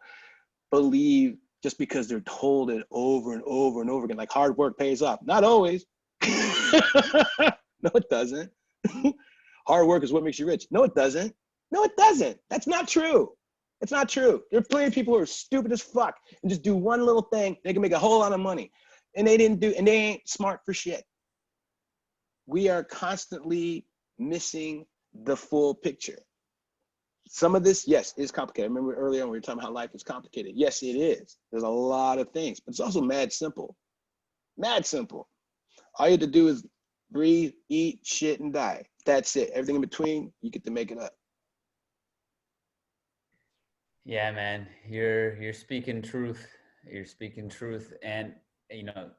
believe just because they're told it over and over and over again. Like hard work pays off. Not always. No, it doesn't. Hard work is what makes you rich. No, it doesn't. No, it doesn't. That's not true. It's not true. There are plenty of people who are stupid as fuck and just do one little thing. They can make a whole lot of money. And they ain't smart for shit. We are constantly missing the full picture. Some of this, yes, is complicated. I remember earlier when we were talking about how life is complicated. Yes, it is. There's a lot of things, but it's also mad simple. Mad simple. All you have to do is breathe, eat, shit, and die. That's it. Everything in between, you get to make it up. Yeah, man, you're speaking truth. You're speaking truth, and you know,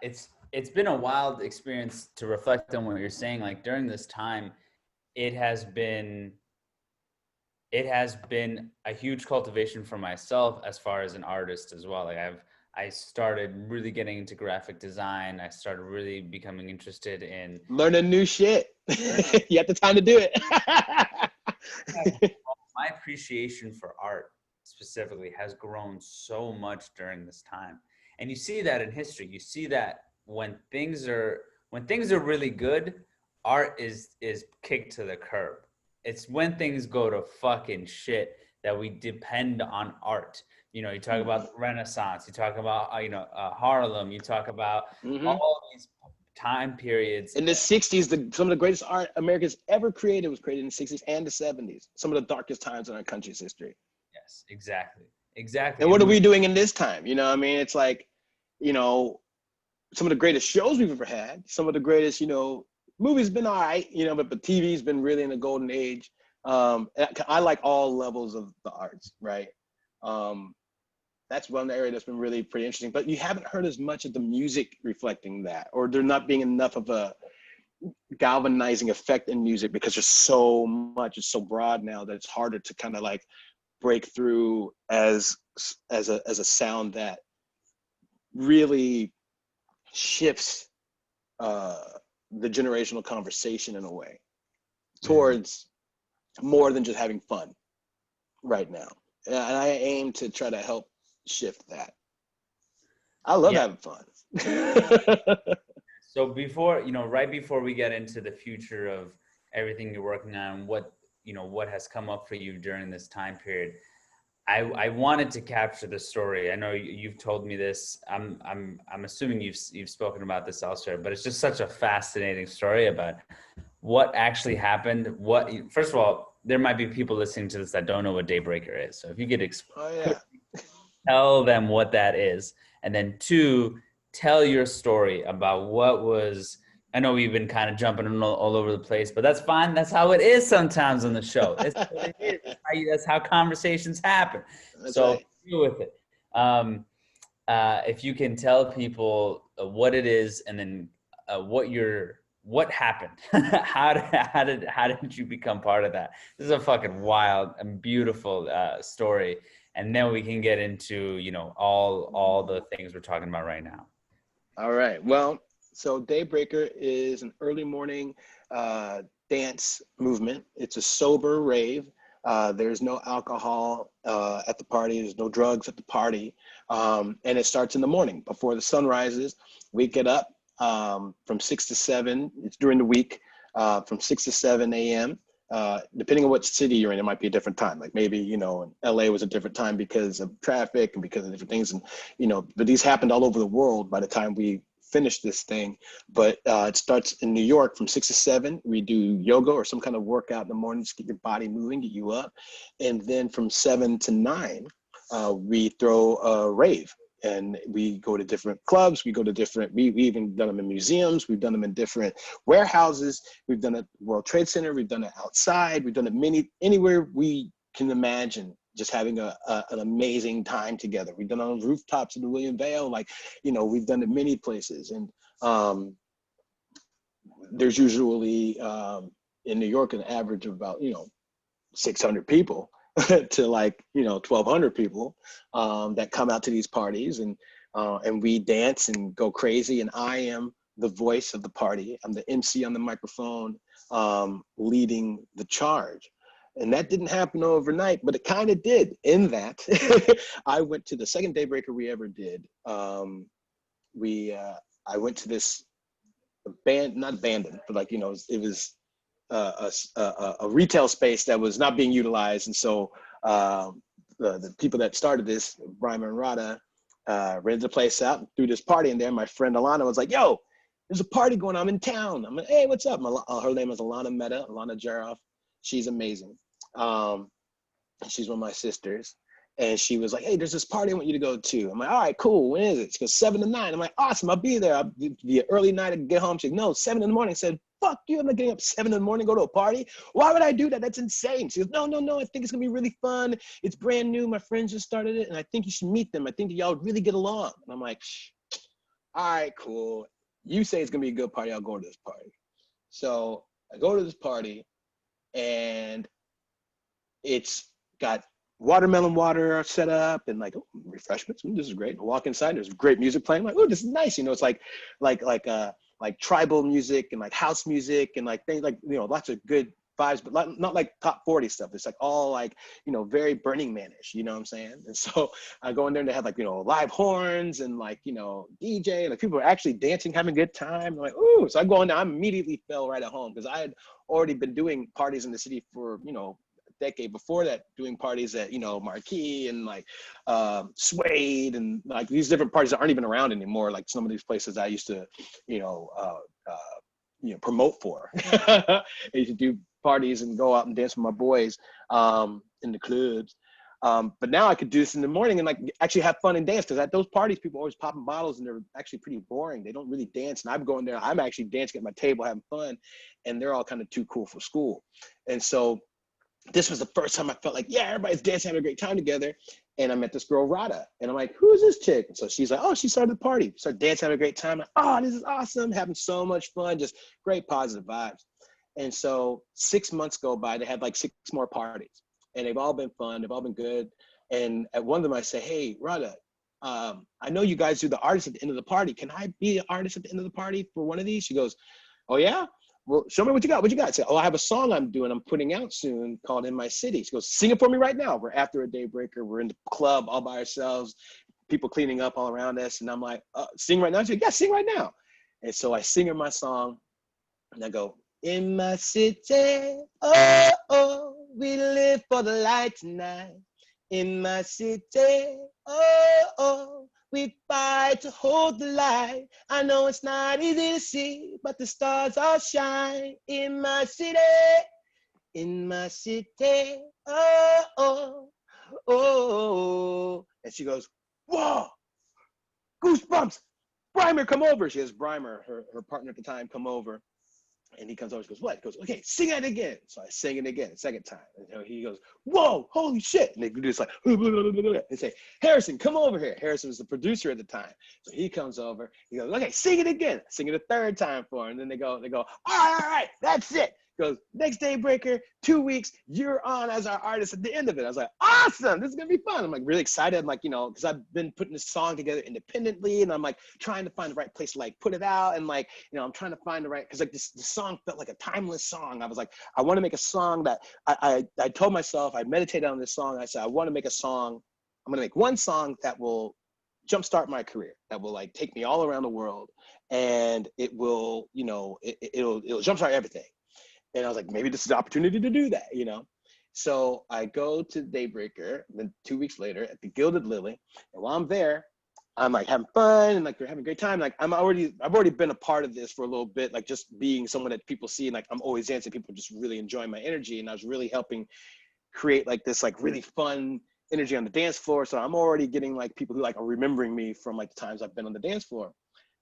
it's been a wild experience to reflect on what you're saying. Like during this time, it has been a huge cultivation for myself as far as an artist as well. Like I started really getting into graphic design. I started really becoming interested in learning new shit. You have the time to do it. My appreciation for art specifically has grown so much during this time. And you see that in history. You see that when things are really good, art is kicked to the curb. It's when things go to fucking shit that we depend on art. You know, you talk about the Renaissance, you talk about, Harlem, you talk about all these time periods. In the 60s, some of the greatest art America's ever created was created in the 60s and the 70s. Some of the darkest times in our country's history. Yes, exactly. Exactly. And what are we doing in this time? You know what I mean? It's like, you know, some of the greatest shows we've ever had, some of the greatest, you know, movies been all right, you know, but TV's been really in the golden age. I like all levels of the arts, right? That's one area that's been really pretty interesting, but you haven't heard as much of the music reflecting that, or there not being enough of a galvanizing effect in music because there's so much, it's so broad now that it's harder to kind of like break through as a sound that really shifts the generational conversation in a way towards more than just having fun right now. And I aim to try to help shift that. I love having fun. So before, you know, right before we get into the future of everything you're working on, what has come up for you during this time period, I wanted to capture the story. I know you've told me this. I'm assuming you've spoken about this elsewhere, but it's just such a fascinating story about what actually happened. First of all, there might be people listening to this that don't know what Daybreaker is. So if you could tell them what that is, and then 2, tell your story about what was. I know we've been kind of jumping all over the place, but that's fine. That's how it is sometimes on the show. It's what it is. That's how conversations happen. So deal with it. If you can tell people what it is, and then what happened. how did you become part of that? This is a fucking wild and beautiful story, and then we can get into, you know, all the things we're talking about right now. All right. Well, so Daybreaker is an early morning dance movement. It's a sober rave. There's no alcohol at the party. There's no drugs at the party. And it starts in the morning before the sun rises. We get up from 6 to 7. It's during the week, from 6 to 7 a.m. Depending on what city you're in, it might be a different time. Like maybe, you know, in LA was a different time because of traffic and because of different things. And, you know, but these happened all over the world by the time we finish this thing. But it starts in New York from 6 to 7. We do yoga or some kind of workout in the morning to get your body moving, get you up. And then from 7 to 9, we throw a rave. And we go to different clubs. We go to different, we even done them in museums. We've done them in different warehouses. We've done it at World Trade Center. We've done it outside. We've done it anywhere we can imagine, just having an amazing time together. We've done it on rooftops in the William Vale. Like, you know, we've done it many places. And there's usually in New York an average of about, you know, 600 people to like, you know, 1,200 people that come out to these parties, and we dance and go crazy. And I am the voice of the party. I'm the MC on the microphone, leading the charge. And that didn't happen overnight, but it kind of did in that I went to the second Daybreaker we ever did. I went to this not abandoned, but like, you know, it was a retail space that was not being utilized. And so the people that started this, Brian and Rada, rented the place out and threw this party in there. My friend Alana was like, yo, there's a party going on in town. I'm like, hey, what's up? Her name is Alana Jaroff. She's amazing. She's one of my sisters. And she was like, hey, there's this party I want you to go to. I'm like, all right, cool. When is it? She goes, 7 to 9. I'm like, awesome, I'll be there. I'll be early night and get home. She's like, no, 7 in the morning. I said, fuck you, I'm not getting up 7 in the morning to go to a party. Why would I do that? That's insane. She goes, no, I think it's gonna be really fun. It's brand new. My friends just started it, and I think you should meet them. I think y'all would really get along. And I'm like, all right, cool. You say it's gonna be a good party, I'll go to this party. So I go to this party, and it's got watermelon water set up and like refreshments. This is great. I walk inside, there's great music playing. I'm like, oh, this is nice. You know, it's like tribal music and like house music and like things like, you know, lots of good vibes, but not like top 40 stuff. It's like all like, you know, very Burning Man-ish, you know what I'm saying? And so I go in there and they have like, you know, live horns and like, you know, DJ, and like people are actually dancing, having a good time. I'm like, ooh. So I go in there, I immediately felt right at home because I had already been doing parties in the city for, you know, decade before that, doing parties at, you know, Marquee and like Suede and like these different parties that aren't even around anymore, like some of these places I used to, you know, promote for. I used to do parties and go out and dance with my boys in the clubs. But now I could do this in the morning and like actually have fun and dance, because at those parties people are always popping bottles and they're actually pretty boring. They don't really dance, and I'm going there, I'm actually dancing at my table having fun, and they're all kind of too cool for school. And so this was the first time I felt like, yeah, everybody's dancing, having a great time together. And I met this girl, Rada. And I'm like, who's this chick? And so she's like, oh, she started the party. Started dancing, having a great time. Like, oh, this is awesome. Having so much fun, just great positive vibes. And so 6 months go by, they had like 6 more parties. And they've all been fun. They've all been good. And at one of them, I say, hey, Rada, I know you guys do the artist at the end of the party. Can I be an artist at the end of the party for one of these? She goes, oh, yeah? Well, show me what you got. What you got? I said, oh, I have a song I'm putting out soon called In My City. She goes, sing it for me right now. We're after a Daybreaker. We're in the club all by ourselves, people cleaning up all around us. And I'm like, sing right now? She's like, yeah, sing right now. And so I sing her my song and I go, in my city, oh, oh, we live for the light tonight. In my city, oh, oh, we fight to hold the light. I know it's not easy to see, but the stars all shine in my city. In my city, oh, oh, oh. And she goes, whoa, goosebumps. Brymer, come over. She has Brymer, her partner at the time, come over. And he comes over, she goes, what? He goes, okay, sing it again. So I sing it again, second time. And he goes, whoa, holy shit. And they do this like, they say, Harrison, come over here. Harrison was the producer at the time. So he comes over, he goes, okay, sing it again. I sing it a third time for him. And then they go, all right, that's it. He goes, next Daybreaker, 2 weeks, you're on as our artist at the end of it. I was like, awesome, this is gonna be fun. I'm like really excited. I'm like, you know, because I've been putting this song together independently, and I'm like trying to find the right place to like put it out. And like, you know, I'm trying to find the right, because like this song felt like a timeless song. I was like, I want to make a song that I told myself, I meditated on this song. I said, I want to make a song. I'm gonna make one song that will jumpstart my career, that will like take me all around the world, and it will, you know, it'll jumpstart everything. And I was like, maybe this is the opportunity to do that, you know? So I go to Daybreaker, then 2 weeks later at the Gilded Lily. And while I'm there, I'm like having fun and like we're having a great time. Like I've already been a part of this for a little bit, like just being someone that people see, and like I'm always dancing, people just really enjoying my energy. And I was really helping create like this like really fun energy on the dance floor. So I'm already getting like people who like are remembering me from like the times I've been on the dance floor.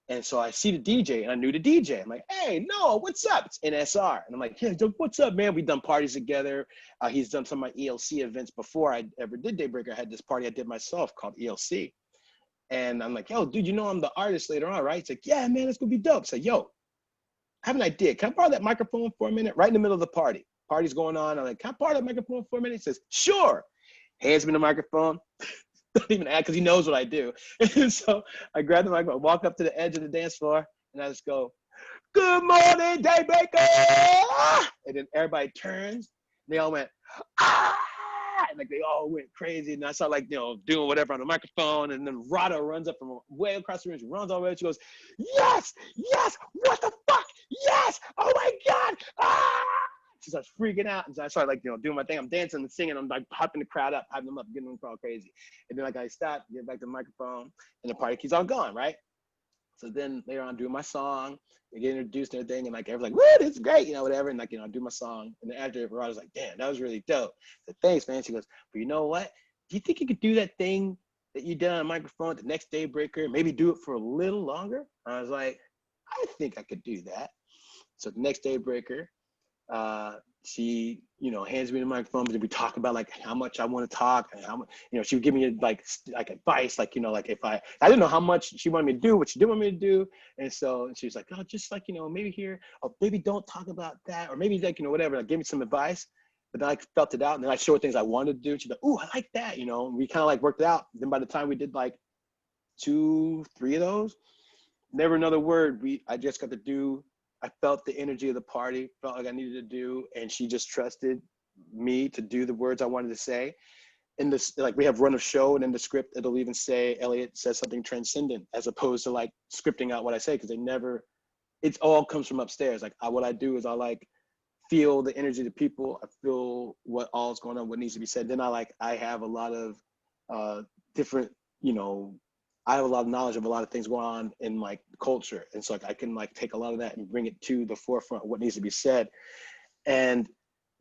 And so I see the DJ, and I knew the DJ. I'm like, hey, Noah, what's up? It's NSR. And I'm like, yeah, what's up, man? We've done parties together. He's done some of my ELC events before I ever did Daybreaker. I had this party I did myself called ELC. And I'm like, yo, dude, you know I'm the artist later on, right? He's like, yeah, man, it's going to be dope. So, yo, I have an idea. Can I borrow that microphone for a minute? Right in the middle of the party. Party's going on. I'm like, can I borrow that microphone for a minute? He says, sure. Hands me the microphone. Don't even act, because he knows what I do. And so I grab the microphone, walk up to the edge of the dance floor, and I just go, good morning, Daybreaker! And then everybody turns, and they all went, ah! And like they all went crazy. And I saw like, you know, doing whatever on the microphone. And then Rada runs up from way across the room. She runs all the way. She goes, yes, yes, what the fuck? Yes, oh my God, ah! She starts freaking out. And so I started like, you know, doing my thing. I'm dancing and singing. I'm like hyping the crowd up, hyping them up, getting them all crazy. And then like I stop, get back to the microphone, and the party keeps on going, right? So then later on, doing my song, we get introduced and everything, and like everyone's like, "Woo, this is great," you know, whatever. And like, you know, I do my song, and then after, Rod was like, "Damn, that was really dope." I said, "Thanks, man." She goes, "But you know what? Do you think you could do that thing that you did on a microphone at the next Daybreaker? Maybe do it for a little longer?" I was like, "I think I could do that." So the next Daybreaker, she, you know, hands me the microphone, and we talk about like how much I want to talk and how much, you know, she would give me like advice, like, you know, like if I didn't know how much she wanted me to do, what she didn't want me to do. And so she was like, oh, just like, you know, maybe here, or maybe don't talk about that, or maybe like, you know, whatever, like give me some advice. But then I felt it out, and then I showed things I wanted to do. She's like, oh, I like that, you know, and we kind of like worked it out. Then by the time we did like 2-3 of those, never another word. I just got to do, I felt the energy of the party, felt like I needed to do, and she just trusted me to do the words I wanted to say. In this, like we have run of show, and in the script, it'll even say, Elliott says something transcendent, as opposed to like scripting out what I say, because they never, it all comes from upstairs. Like what I do is I like feel the energy of the people. I feel what all's going on, what needs to be said. Then I have a lot of different, you know, I have a lot of knowledge of a lot of things going on in like culture. And so like, I can like take a lot of that and bring it to the forefront of what needs to be said. And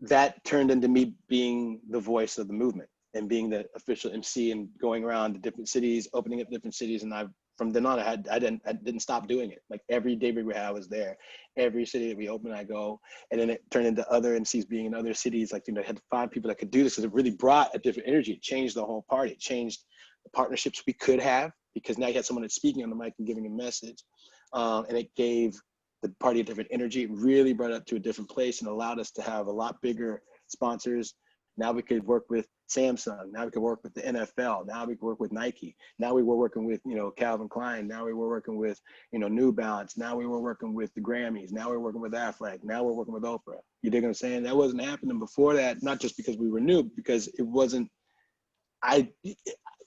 that turned into me being the voice of the movement and being the official MC and going around to different cities, opening up different cities. And from then on, I didn't stop doing it. Like every Daybreak we had, I was there. Every city that we open, I go. And then it turned into other MCs being in other cities. Like, you know, I had to find people that could do this, because it really brought a different energy. It changed the whole party. It changed the partnerships we could have, because now you had someone that's speaking on the mic and giving a message. And it gave the party a different energy. It really brought it up to a different place and allowed us to have a lot bigger sponsors. Now we could work with Samsung. Now we could work with the NFL. Now we could work with Nike. Now we were working with, you know, Calvin Klein. Now we were working with, you know, New Balance. Now we were working with the Grammys. Now we're working with Aflac. Now we're working with Oprah. You dig what I'm saying? That wasn't happening before that, not just because we were new, because it wasn't,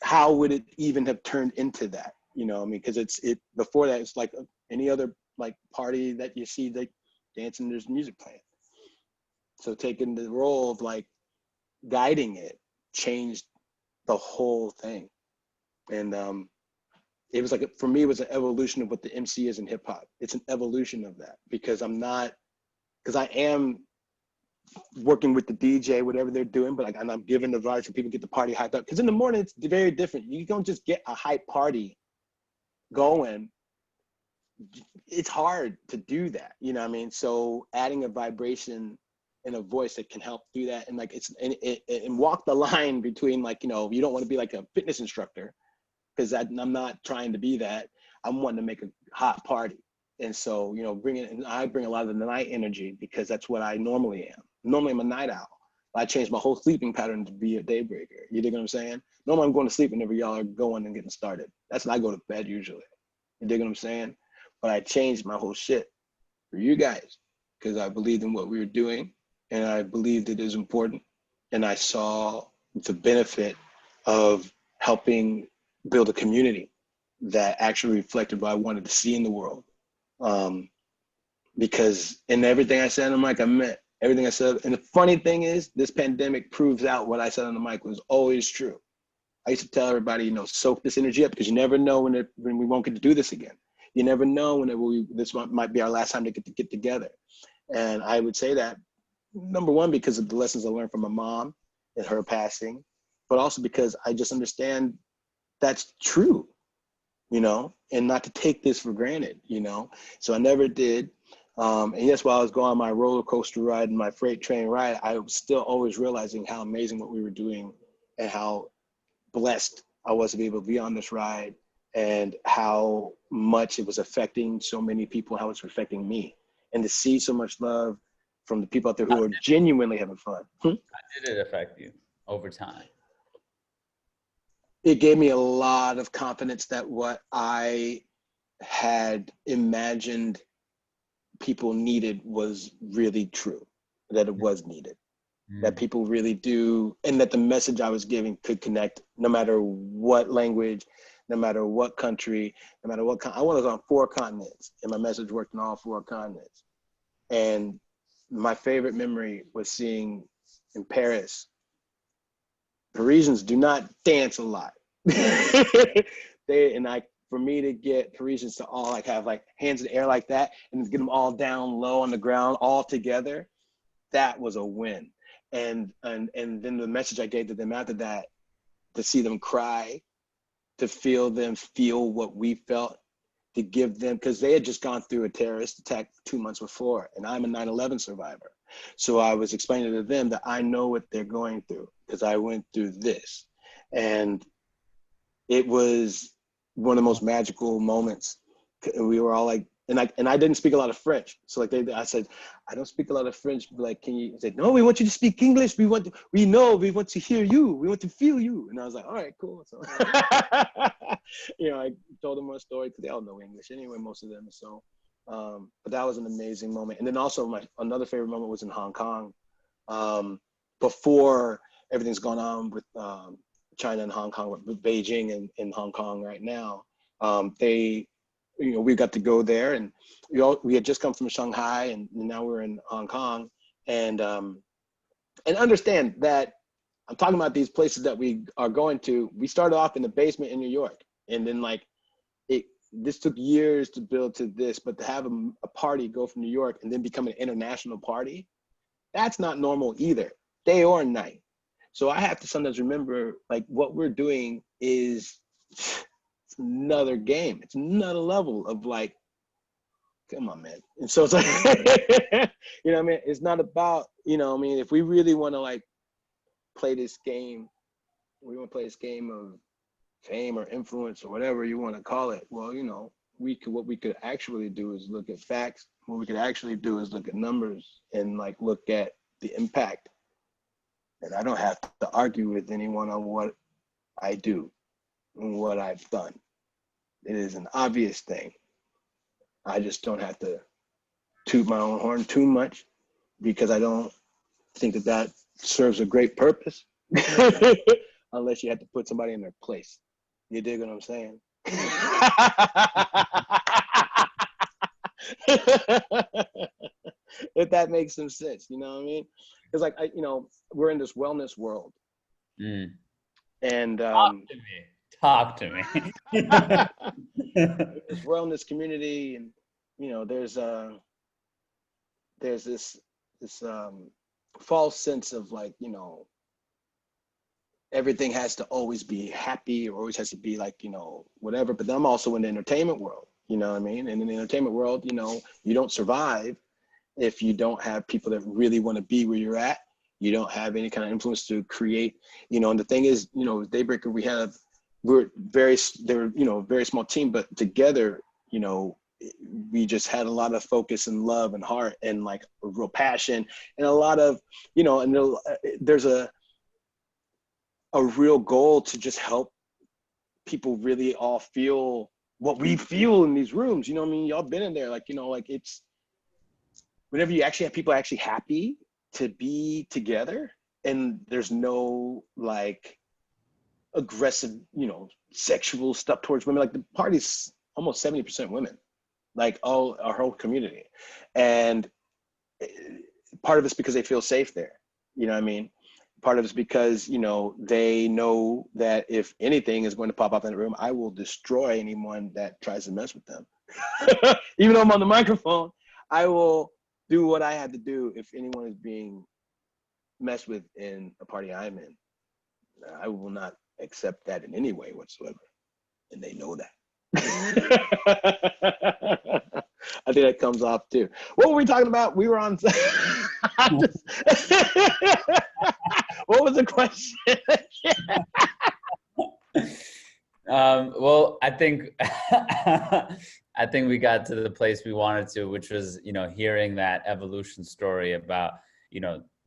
how would it even have turned into that? You know, I mean, because before that, it's like any other like party that you see, like dancing, there's music playing. So taking the role of like guiding it changed the whole thing. And it was like, for me, it was an evolution of what the MC is in hip hop. It's an evolution of that, because I am working with the DJ, whatever they're doing, but like, and I'm giving the vibes so people get the party hyped up. Because in the morning, it's very different. You don't just get a hype party going. It's hard to do that, you know what I mean? So adding a vibration and a voice that can help do that, and like and walk the line between, like, you know, you don't want to be like a fitness instructor, because I'm not trying to be that. I'm wanting to make a hot party. And so, you know, I bring a lot of the night energy, because that's what I normally am. Normally I'm a night owl. I changed my whole sleeping pattern to be a daybreaker. You dig what I'm saying? Normally I'm going to sleep whenever y'all are going and getting started. That's when I go to bed usually. You dig what I'm saying? But I changed my whole shit for you guys, because I believed in what we were doing, and I believed it is important. And I saw the benefit of helping build a community that actually reflected what I wanted to see in the world. Because in everything I said on the mic, I meant everything I said. And the funny thing is, this pandemic proves out what I said on the mic was always true. I used to tell everybody, you know, soak this energy up, because you never know when we won't get to do this again. You never know when this might be our last time to get together. And I would say that, number one, because of the lessons I learned from my mom and her passing, but also because I just understand that's true, you know, and not to take this for granted, you know. So I never did. And yes, while I was going on my roller coaster ride and my freight train ride, I was still always realizing how amazing what we were doing, and how blessed I was to be able to be on this ride, and how much it was affecting so many people, how it's affecting me, and to see so much love from the people out there who are genuinely having fun. How did it affect you over time? It gave me a lot of confidence that what I had imagined people needed was really true, that it was needed. that people really do, and that the message I was giving could connect no matter what language, no matter what country, no matter what, I was on 4 continents, and my message worked on all 4 continents. And my favorite memory was seeing in Paris, Parisians do not dance a lot. For me to get Parisians to all like have like hands in the air like that and get them all down low on the ground all together, that was a win. And then the message I gave to them after that, to see them cry, to feel them feel what we felt, to give them, because they had just gone through a terrorist attack 2 months before, and I'm a 9/11 survivor. So I was explaining to them that I know what they're going through because I went through this. And it was one of the most magical moments. We were all like, and I didn't speak a lot of French. So like I said, I don't speak a lot of French. Like, can you? They said, no, we want you to speak English. We want to hear you. We want to feel you. And I was like, all right, cool. So, I told them my story because they all know English anyway, most of them. So, but that was an amazing moment. And then also another favorite moment was in Hong Kong, before everything's gone on with China and Hong Kong, with Beijing and Hong Kong right now. We got to go there, and we had just come from Shanghai, and now we're in Hong Kong, and understand that I'm talking about these places that we are going to. We started off in the basement in New York, and then this took years to build to this, but to have a party go from New York and then become an international party, that's not normal either, day or night. So I have to sometimes remember, like, what we're doing is another game. It's another level of like, come on, man. And so it's like, you know what I mean? It's not about, if we really want to like play this game, we want to play this game of fame or influence or whatever you want to call it. Well, what we could actually do is look at facts. What we could actually do is look at numbers and like look at the impact. And I don't have to argue with anyone on what I do and what I've done. It is an obvious thing. I just don't have to toot my own horn too much, because I don't think that serves a great purpose unless you have to put somebody in their place. You dig what I'm saying? If that makes some sense, you know what I mean? Because like, we're in this wellness world. And talk to me. This wellness community, and there's this false sense of like, everything has to always be happy or always has to be like, whatever. But then I'm also in the entertainment world, you know what I mean? And in the entertainment world, you don't survive if you don't have people that really want to be where you're at. You don't have any kind of influence to create, and the thing is, with Daybreaker, we're very small team, but together, we just had a lot of focus and love and heart and like real passion and a lot of, and there's a real goal to just help people really all feel what we feel in these rooms. You know what I mean? Y'all been in there, like, like it's whenever you actually have people actually happy to be together, and there's no like aggressive, sexual stuff towards women. Like the party's almost 70% women, like our whole community. And part of it's because they feel safe there. You know what I mean? Part of it's because, they know that if anything is going to pop up in the room, I will destroy anyone that tries to mess with them. Even though I'm on the microphone, I will do what I have to do if anyone is being messed with in a party I'm in. I will not accept that in any way whatsoever. And they know that. I think that comes off too. What were we talking about? We were on. What was the question? Well, I think we got to the place we wanted to, which was, hearing that evolution story about,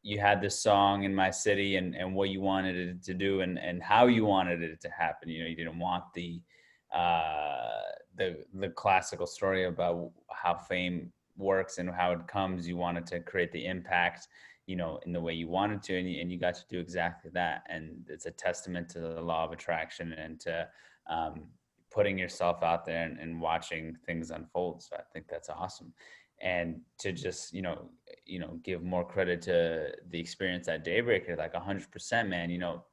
you had this song in my city and what you wanted it to do and how you wanted it to happen. You didn't want the classical story about how fame works and how it comes. You wanted to create the impact you know, in the way you wanted to, and you got to do exactly that. And it's a testament to the law of attraction and to putting yourself out there and watching things unfold. So I think that's awesome. And to just, you know, give more credit to the experience at Daybreaker, like 100%, man. You know,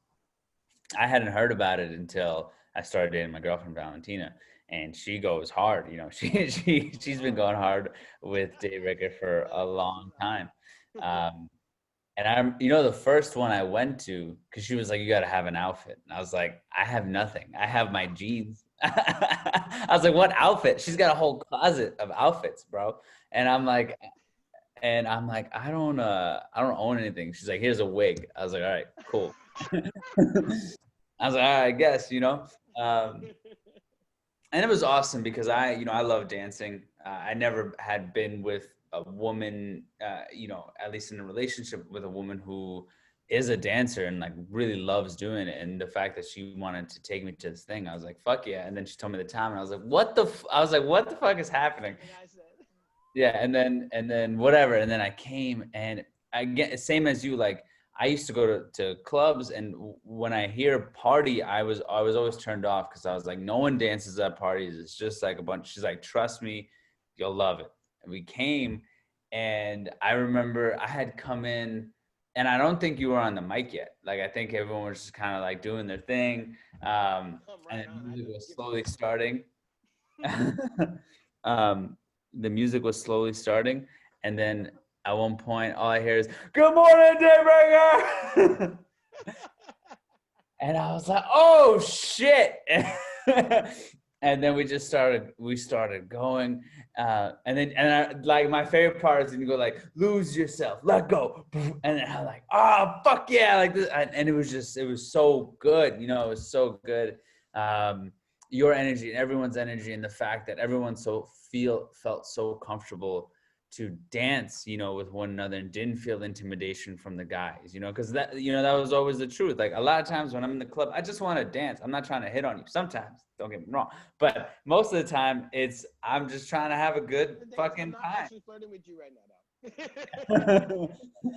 I hadn't heard about it until I started dating my girlfriend, Valentina, and she goes hard. You know, she's been going hard with Daybreaker for a long time. And I'm, you know, the first one I went to, because she was like, you got to have an outfit. And I was like, I have nothing. I have my jeans. I was like, what outfit? She's got a whole closet of outfits, bro. And I'm like, I don't own anything. She's like, here's a wig. I was like, all right, cool. I was like, all right, I guess, you know. And it was awesome because I love dancing. I never had been with a woman, you know, at least in a relationship with a woman who is a dancer and like really loves doing it. And the fact that she wanted to take me to this thing, I was like, fuck yeah. And then she told me the time and I was like, what the fuck is happening? Yeah. And then whatever. And then I came and I get same as you, like, I used to go to clubs, and when I hear party, I was always turned off because I was like, no one dances at parties. It's just like a bunch. She's like, trust me, you'll love it. And we came, and I remember I had come in, and I don't think you were on the mic yet. Like, I think everyone was just kind of like doing their thing, and the music was slowly starting. The music was slowly starting, and then at one point, all I hear is, "Good morning, Daybreaker!" And I was like, "Oh shit!" And then we started going, and I, like, my favorite part is when you go like, "Lose yourself, let go," and then I'm like, "Oh fuck yeah!" Like this, and it was so good, you know, it was so good. Your energy and everyone's energy, and the fact that everyone felt so comfortable to dance, you know, with one another and didn't feel intimidation from the guys, you know, because that was always the truth. Like, a lot of times when I'm in the club, I just want to dance. I'm not trying to hit on you. Sometimes, don't get me wrong, but most of the time I'm just trying to have a good fucking time. I'm not actually flirting with you right now,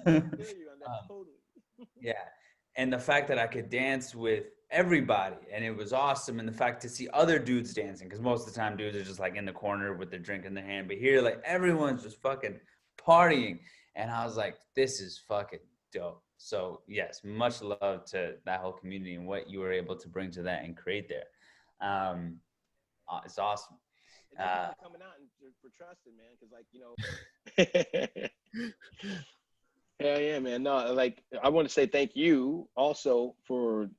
though. Yeah. And the fact that I could dance with everybody, and it was awesome. And the fact to see other dudes dancing, because most of the time dudes are just like in the corner with their drink in their hand, but here, like, everyone's just fucking partying. And I was like, this is fucking dope. So yes, much love to that whole community and what you were able to bring to that and create there. It's awesome. Coming out and for trusting, man, because, like, you know. Hell yeah, man. No, like, I want to say thank you also for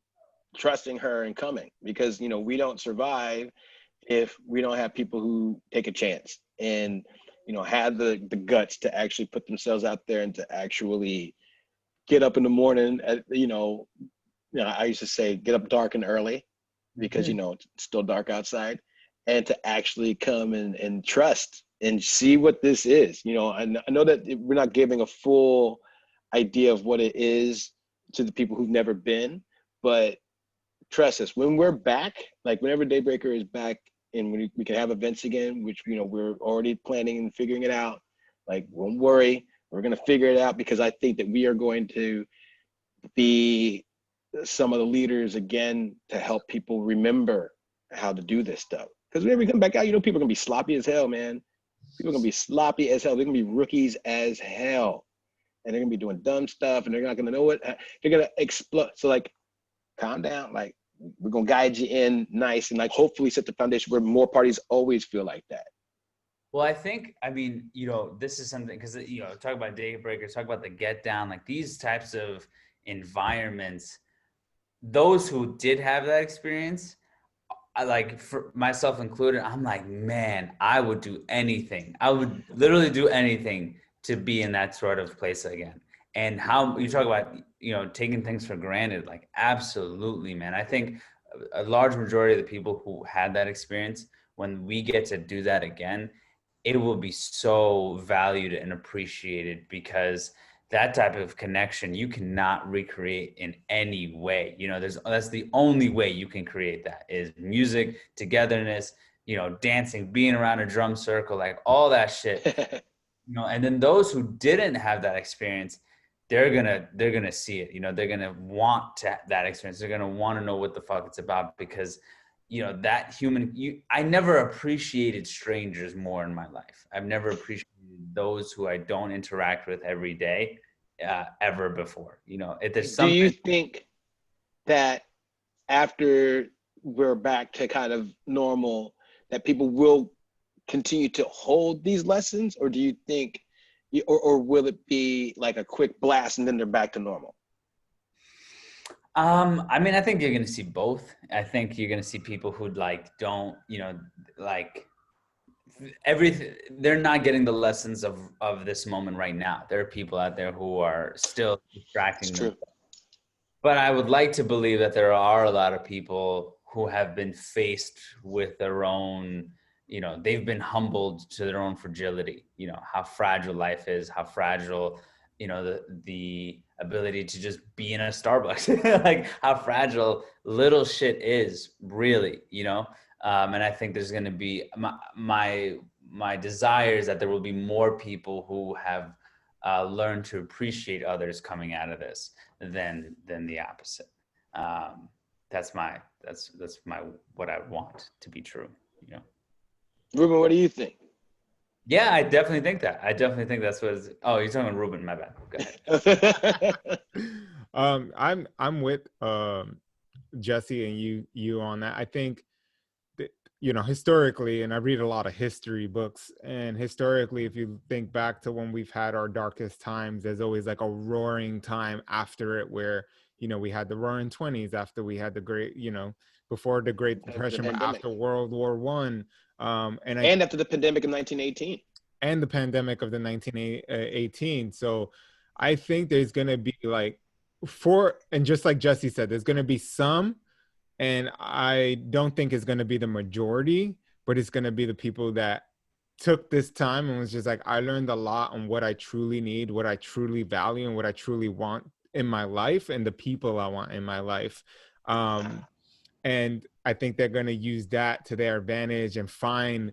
trusting her and coming, because, you know, we don't survive if we don't have people who take a chance and, you know, have the guts to actually put themselves out there and to actually get up in the morning at, you know, I used to say get up dark and early because, you know, it's still dark outside, and to actually come and trust and see what this is. You know, I know that we're not giving a full idea of what it is to the people who've never been, but trust us, when we're back, like whenever Daybreaker is back and when we can have events again, which, you know, we're already planning and figuring it out, like, don't worry, we're going to figure it out, because I think that we are going to be some of the leaders again to help people remember how to do this stuff. Because whenever we come back out, you know, people are going to be sloppy as hell, man. People are going to be sloppy as hell. They're going to be rookies as hell. And they're going to be doing dumb stuff, and they're not going to know what, they're going to explode. So, like, calm down. Like, we're going to guide you in nice and, like, hopefully set the foundation where more parties always feel like that. Well, I mean, you know, this is something, because, you know, talk about Daybreaker, talk about the Get Down, like these types of environments, those who did have that experience, I, like, for myself included, I'm like, man, I would do anything. I would literally do anything to be in that sort of place again. And how you talk about, you know, taking things for granted, like, absolutely, man. I think a large majority of the people who had that experience, when we get to do that again, it will be so valued and appreciated, because that type of connection you cannot recreate in any way. You know, that's the only way you can create that, is music, togetherness, you know, dancing, being around a drum circle, like all that shit. You know, and then those who didn't have that experience, they're gonna see it. You know, they're gonna want that experience. They're gonna want to know what the fuck it's about, because you know that I never appreciated strangers more in my life. I've never appreciated those who I don't interact with every day ever before. You know, if there's something. Do you think that after we're back to kind of normal, that people will continue to hold these lessons, or do you think, or will it be like a quick blast and then they're back to normal? I mean, I think you're going to see both. I think you're going to see people who like don't, you know, like everything. They're not getting the lessons of this moment right now. There are people out there who are still distracting them. But I would like to believe that there are a lot of people who have been faced with their own, you know, they've been humbled to their own fragility, you know, how fragile life is, how fragile, you know, the ability to just be in a Starbucks, like how fragile little shit is really, you know? And I think there's going to be my desire is that there will be more people who have learned to appreciate others coming out of this than the opposite. That's my what I want to be true, you know? Ruben, what do you think? Yeah, I definitely think that. I definitely think that's what. Oh, you're talking Ruben. My bad. Go ahead. I'm with Jesse and you on that. I think that, you know, historically, and I read a lot of history books, and historically, if you think back to when we've had our darkest times, there's always like a roaring time after it, where, you know, we had the roaring 20s, after we had the great, you know, before the Great Depression, but after World War I. And after the pandemic of 1918. And the pandemic of the 1918. So I think there's going to be like and just like Jesse said, there's going to be some, and I don't think it's going to be the majority, but it's going to be the people that took this time and was just like, I learned a lot on what I truly need, what I truly value, and what I truly want in my life, and the people I want in my life. And I think they're going to use that to their advantage and find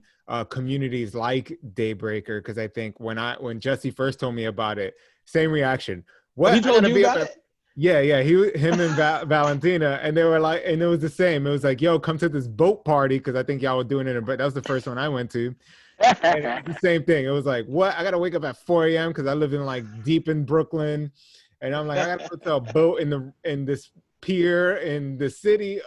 communities like Daybreaker. Because I think when Jesse first told me about it, same reaction. What? He told you about it? Yeah. Him and Valentina, and they were like, and it was the same. It was like, yo, come to this boat party, because I think y'all were doing it, but that was the first one I went to. And it was the same thing. It was like, what? I got to wake up at 4 a.m. because I live in like deep in Brooklyn, and I'm like, I got to go to a boat in this pier in the city.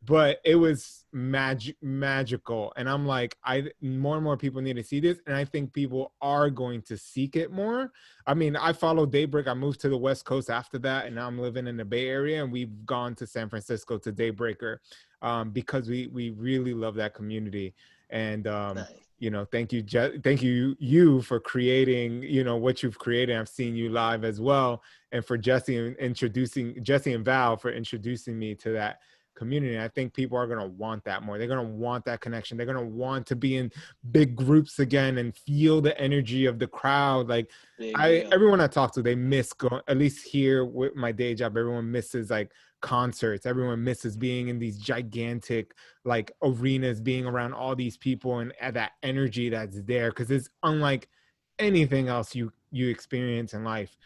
But it was magical. And I'm like, more and more people need to see this. And I think people are going to seek it more. I mean, I followed Daybreak. I moved to the West Coast after that, and now I'm living in the Bay Area, and we've gone to San Francisco to Daybreaker because we really love that community. And, nice. You know, thank you for creating, you know, what you've created. I've seen you live as well. And for Jesse and Val for introducing me to that community. I think people are going to want that more. They're going to want that connection. They're going to want to be in big groups again and feel the energy of the crowd. Like everyone I talk to, they miss going, at least here with my day job, everyone misses like concerts. Everyone misses being in these gigantic like arenas, being around all these people and that energy that's there, because it's unlike anything else you experience in life.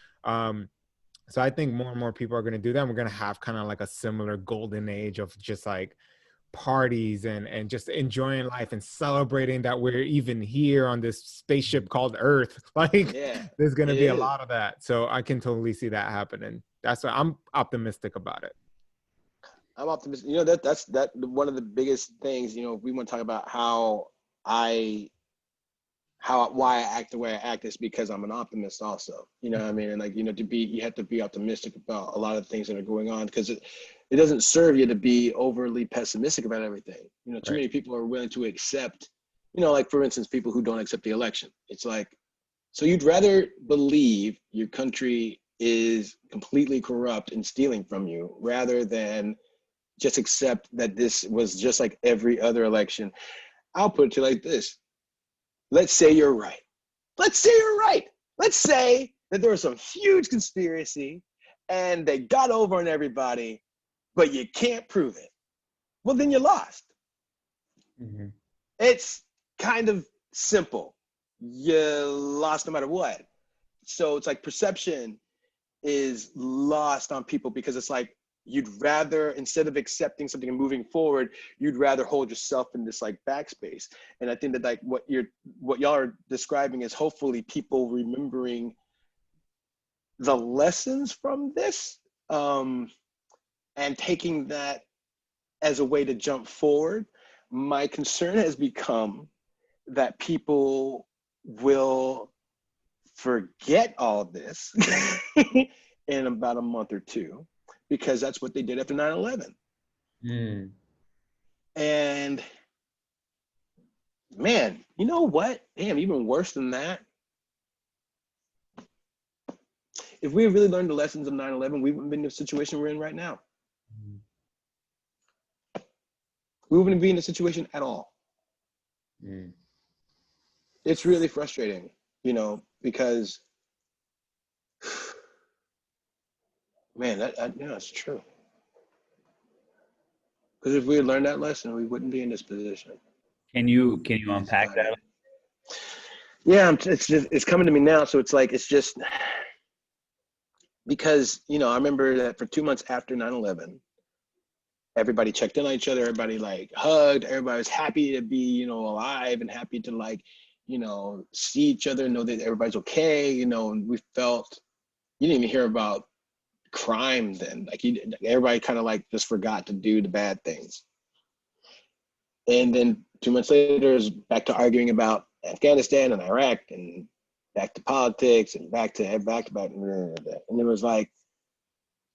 So I think more and more people are going to do that. We're going to have kind of like a similar golden age of just like parties and just enjoying life and celebrating that we're even here on this spaceship called Earth. Like there's going to be a lot of that. So I can totally see that happening. That's why I'm optimistic about it. I'm optimistic. You know, that's one of the biggest things, you know, we want to talk about why I act the way I act is because I'm an optimist also, you know what I mean? And like, you know, you have to be optimistic about a lot of things that are going on, because it doesn't serve you to be overly pessimistic about everything. You know, too many people are willing to accept, you know, like for instance, people who don't accept the election. It's like, so you'd rather believe your country is completely corrupt and stealing from you rather than just accept that this was just like every other election. I'll put it to you like this. Let's say you're right. Let's say that there was some huge conspiracy and they got over on everybody, but you can't prove it. Well, then you lost. Mm-hmm. It's kind of simple. You lost no matter what. So it's like perception is lost on people, because it's like, you'd rather, instead of accepting something and moving forward, you'd rather hold yourself in this like backspace. And I think that like what y'all are describing is hopefully people remembering the lessons from this, and taking that as a way to jump forward. My concern has become that people will forget all this in about a month or two, because that's what they did after 9/11. And man, you know what? Damn, even worse than that. If we really learned the lessons of 9/11, we wouldn't be in the situation we're in right now. We wouldn't be in the situation at all. It's really frustrating, you know, because, man, yeah, it's true. Because if we had learned that lesson, we wouldn't be in this position. Can you unpack that? Yeah, it's coming to me now. So it's like, it's just because, you know, I remember that for 2 months after 9/11, everybody checked in on each other. Everybody like hugged. Everybody was happy to be, you know, alive, and happy to like, you know, see each other, know that everybody's okay, you know. And we felt, you didn't even hear about crime then. Like everybody kind of like just forgot to do the bad things. And then 2 months later, is back to arguing about Afghanistan and Iraq, and back to politics, and back. And it was like,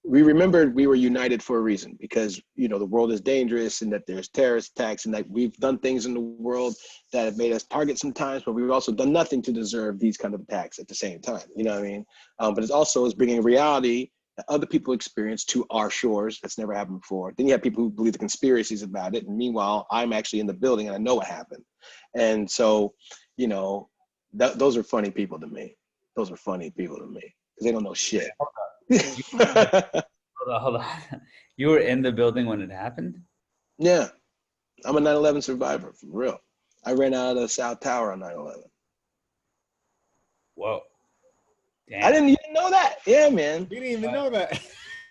we remembered we were united for a reason, because, you know, the world is dangerous, and that there's terrorist attacks, and that we've done things in the world that have made us targets sometimes, but we've also done nothing to deserve these kind of attacks at the same time. You know what I mean? But it's also is bringing reality that other people experience to our shores. That's never happened before. Then you have people who believe the conspiracies about it, and meanwhile, I'm actually in the building and I know what happened. And so, you know, those are funny people to me. Those are funny people to me, because they don't know shit. Hold on. You were in the building when it happened? Yeah, I'm a 9/11 survivor, for real. I ran out of the South Tower on 9/11. Whoa. Damn. I didn't even know that. Yeah, man. We didn't even know that.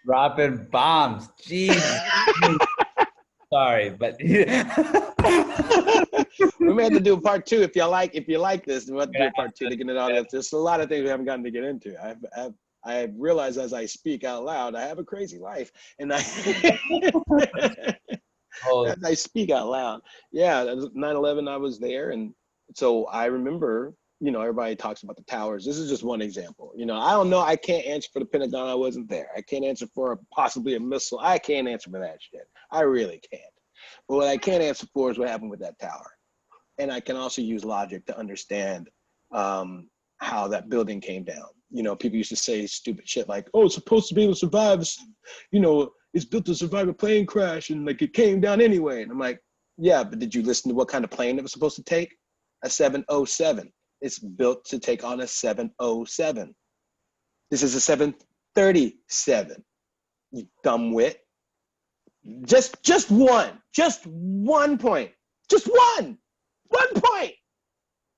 Dropping bombs. Jeez. Sorry, but we may have to do a part 2 if you like this. We'll have to do a part 2 to get it all. There's a lot of things we haven't gotten to get into. I realize as I speak out loud, I have a crazy life, and as I speak out loud. Yeah, 9/11, I was there, and so I remember, you know, everybody talks about the towers. This is just one example. You know, I don't know. I can't answer for the Pentagon. I wasn't there. I can't answer for possibly a missile. I can't answer for that shit. I really can't. But what I can answer for is what happened with that tower. And I can also use logic to understand how that building came down. You know, people used to say stupid shit like, oh, it's supposed to be able to survive, you know, it's built to survive a plane crash, and like it came down anyway. And I'm like, yeah, but did you listen to what kind of plane it was supposed to take? A 707. It's built to take on a 707. This is a 737. You dumbwit. Just one point. Just one point.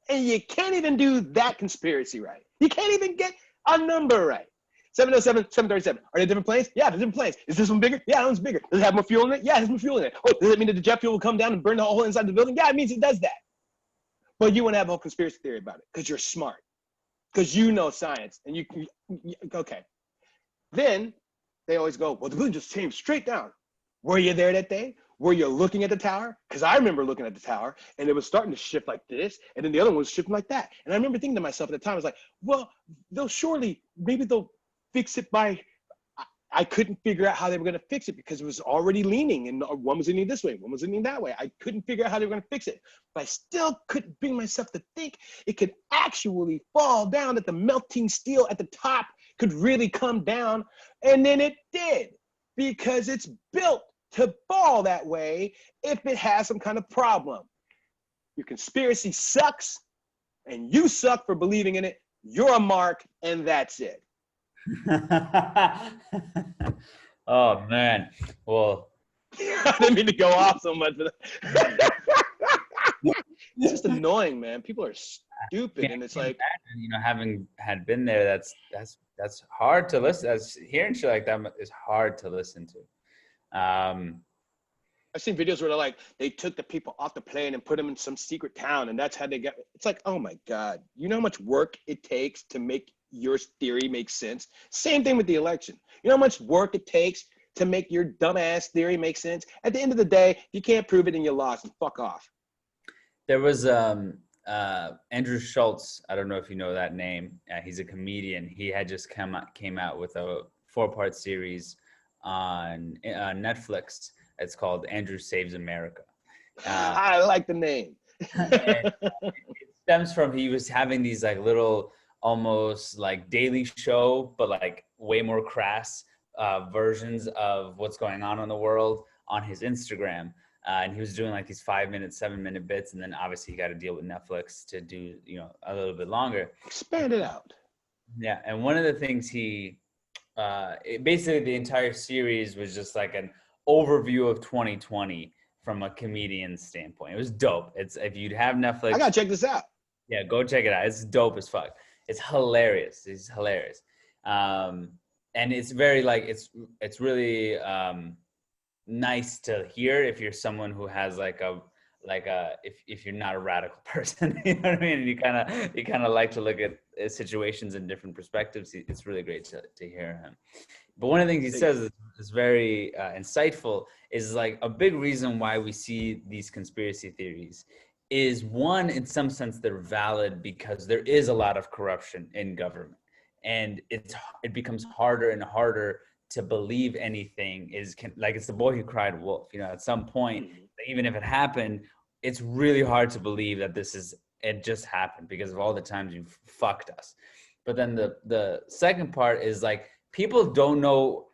And you can't even do that conspiracy right. You can't even get a number right. 707, 737. Are they different planes? Yeah, they're different planes. Is this one bigger? Yeah, that one's bigger. Does it have more fuel in it? Yeah, it has more fuel in it. Oh, does it mean that the jet fuel will come down and burn the whole inside the building? Yeah, it means it does that. But you want to have a whole conspiracy theory about it because you're smart. Because you know science. And you okay. Then they always go, well, the building just came straight down. Were you there that day? Were you looking at the tower? Because I remember looking at the tower, and it was starting to shift like this, and then the other one was shifting like that. And I remember thinking to myself at the time, I was like, well, maybe they'll fix it by, I couldn't figure out how they were going to fix it because it was already leaning, and one was leaning this way, one was leaning that way. I couldn't figure out how they were going to fix it. But I still couldn't bring myself to think it could actually fall down, that the melting steel at the top could really come down. And then it did, because it's built to fall that way if it has some kind of problem. Your conspiracy sucks, and you suck for believing in it. You're a mark, and that's it. Oh, man. Well, I didn't mean to go off so much. It's just annoying, man. People are stupid, and it's like, imagine, you know, having had been there, that's hard to listen. That's hearing shit like that is hard to listen to. I've seen videos where they're like, they took the people off the plane and put them in some secret town, and that's how they got. It's like, oh my God, you know how much work it takes to make your theory make sense? Same thing with the election. You know how much work it takes to make your dumbass theory make sense? At the end of the day, if you can't prove it, then you lost, and fuck off. There was Andrew Schultz. I don't know if you know that name. He's a comedian. He had just came out with a 4-part series on Netflix. It's called Andrew Saves America. I like the name. It stems from, he was having these like little, almost like Daily Show, but like way more crass versions of what's going on in the world on his Instagram. And he was doing like these 5-minute, 7-minute bits. And then obviously he got to deal with Netflix to do, you know, a little bit longer. Expand it out. Yeah. And one of the things basically the entire series was just like an overview of 2020 from a comedian standpoint. It was dope. It's, if you'd have Netflix, I gotta check this out. Yeah, go check it out. It's dope as fuck. It's hilarious. It's hilarious. And it's very like, it's really nice to hear if you're someone who has if you're not a radical person, you know what I mean? And you kind of like to look at situations in different perspectives. It's really great to hear him. But one of the things he says is very insightful, is like a big reason why we see these conspiracy theories is, one, in some sense, they're valid because there is a lot of corruption in government, and it becomes harder and harder to believe anything like, it's the boy who cried wolf. You know, at some point, even if it happened, it's really hard to believe that it just happened because of all the times you've fucked us. But then the second part is like, people don't know,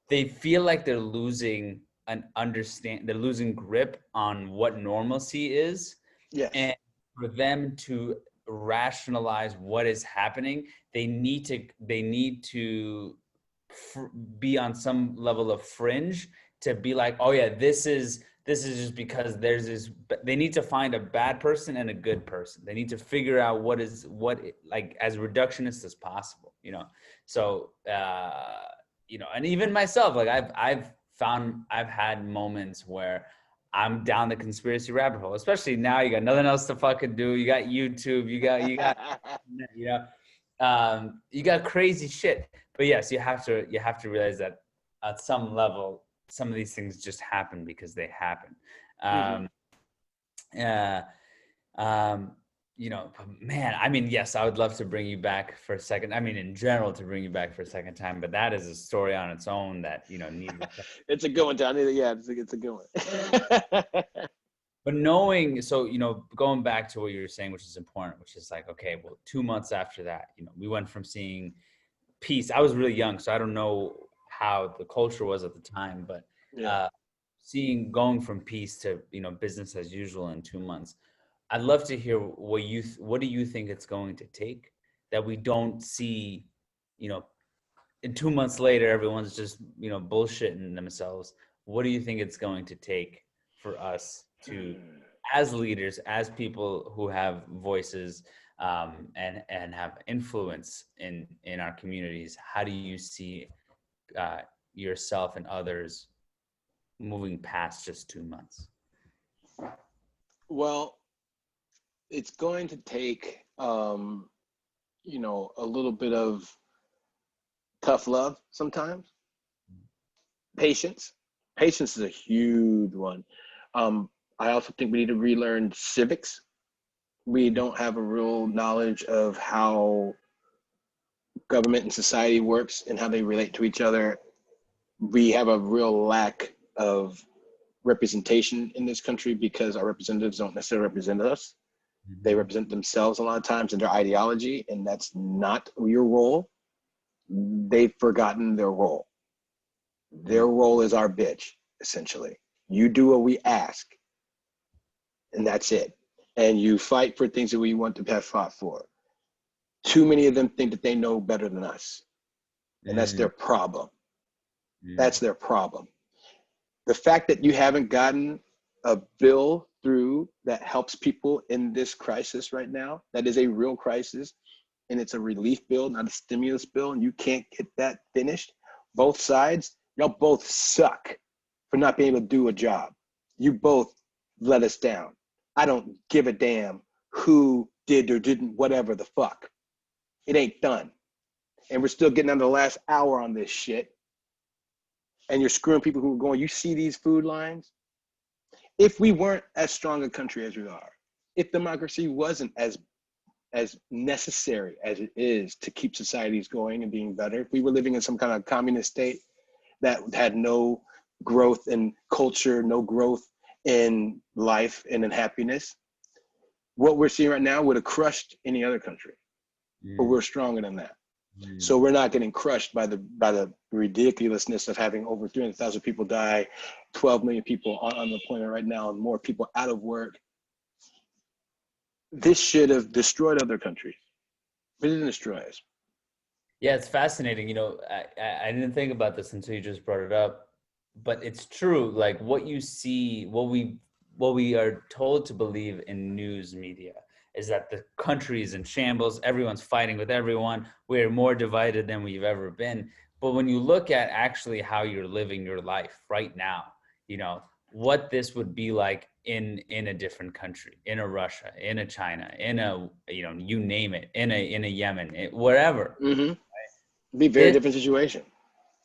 they feel like they're losing they're losing grip on what normalcy is. Yes. And for them to rationalize what is happening, they need to be on some level of fringe to be like, oh yeah, this is just because there's this. They need to find a bad person and a good person. They need to figure out what like as reductionist as possible, you know. So you know, and even myself, like I've had moments where I'm down the conspiracy rabbit hole, especially now. You got nothing else to fucking do. You got YouTube. You got you know, you got crazy shit. But yes, you have to realize that at some level, some of these things just happen because they happen. You know, man, I mean, yes, I would love to bring you back for a second. I mean, in general, to bring you back for a second time, but that is a story on its own that, you know, needs. It's a good one, John. Yeah, it's a good one. But knowing, so, you know, going back to what you were saying, which is important, which is like, okay, well, 2 months after that, you know, we went from seeing peace. I was really young, so I don't know how the culture was at the time, but going from peace to, you know, business as usual in 2 months. I'd love to hear what do you think it's going to take that we don't see, you know, in 2 months later, everyone's just, you know, bullshitting themselves. What do you think it's going to take for us to, as leaders, as people who have voices and have influence in our communities, how do you see yourself and others moving past just 2 months? Well, it's going to take, you know, a little bit of tough love sometimes. Patience. Patience is a huge one. I also think we need to relearn civics. We don't have a real knowledge of how government and society works and how they relate to each other. We have a real lack of representation in this country because our representatives don't necessarily represent us. They represent themselves a lot of times and their ideology, and that's not your role. They've forgotten their role. Their role is our bitch, essentially. You do what we ask, and that's it. And you fight for things that we want to have fought for. Too many of them think that they know better than us, and that's their problem. That's their problem. The fact that you haven't gotten a bill through that helps people in this crisis right now, that is a real crisis, and it's a relief bill, not a stimulus bill, and you can't get that finished, both sides, y'all both suck for not being able to do a job. You both let us down. I don't give a damn who did or didn't, whatever the fuck. It ain't done. And we're still getting on the last hour on this shit. And you're screwing people who are going, you see these food lines? If we weren't as strong a country as we are, if democracy wasn't as necessary as it is to keep societies going and being better, if we were living in some kind of communist state that had no growth in culture, no growth in life and in happiness, what we're seeing right now would have crushed any other country. But we're stronger than that. So we're not getting crushed by the ridiculousness of having over 300,000 people die, 12 million people on unemployment right now, and more people out of work. This should have destroyed other countries, but it didn't destroy us. Yeah, it's fascinating. You know, I didn't think about this until you just brought it up, but it's true. Like what you see, what we are told to believe in news media is that the country is in shambles. Everyone's fighting with everyone. We're more divided than we've ever been. But when you look at actually how you're living your life right now, you know, what this would be like in a different country, in a Russia, in a China, in a, you know, you name it, in a Yemen, wherever. Mm-hmm. It'd be a very different situation.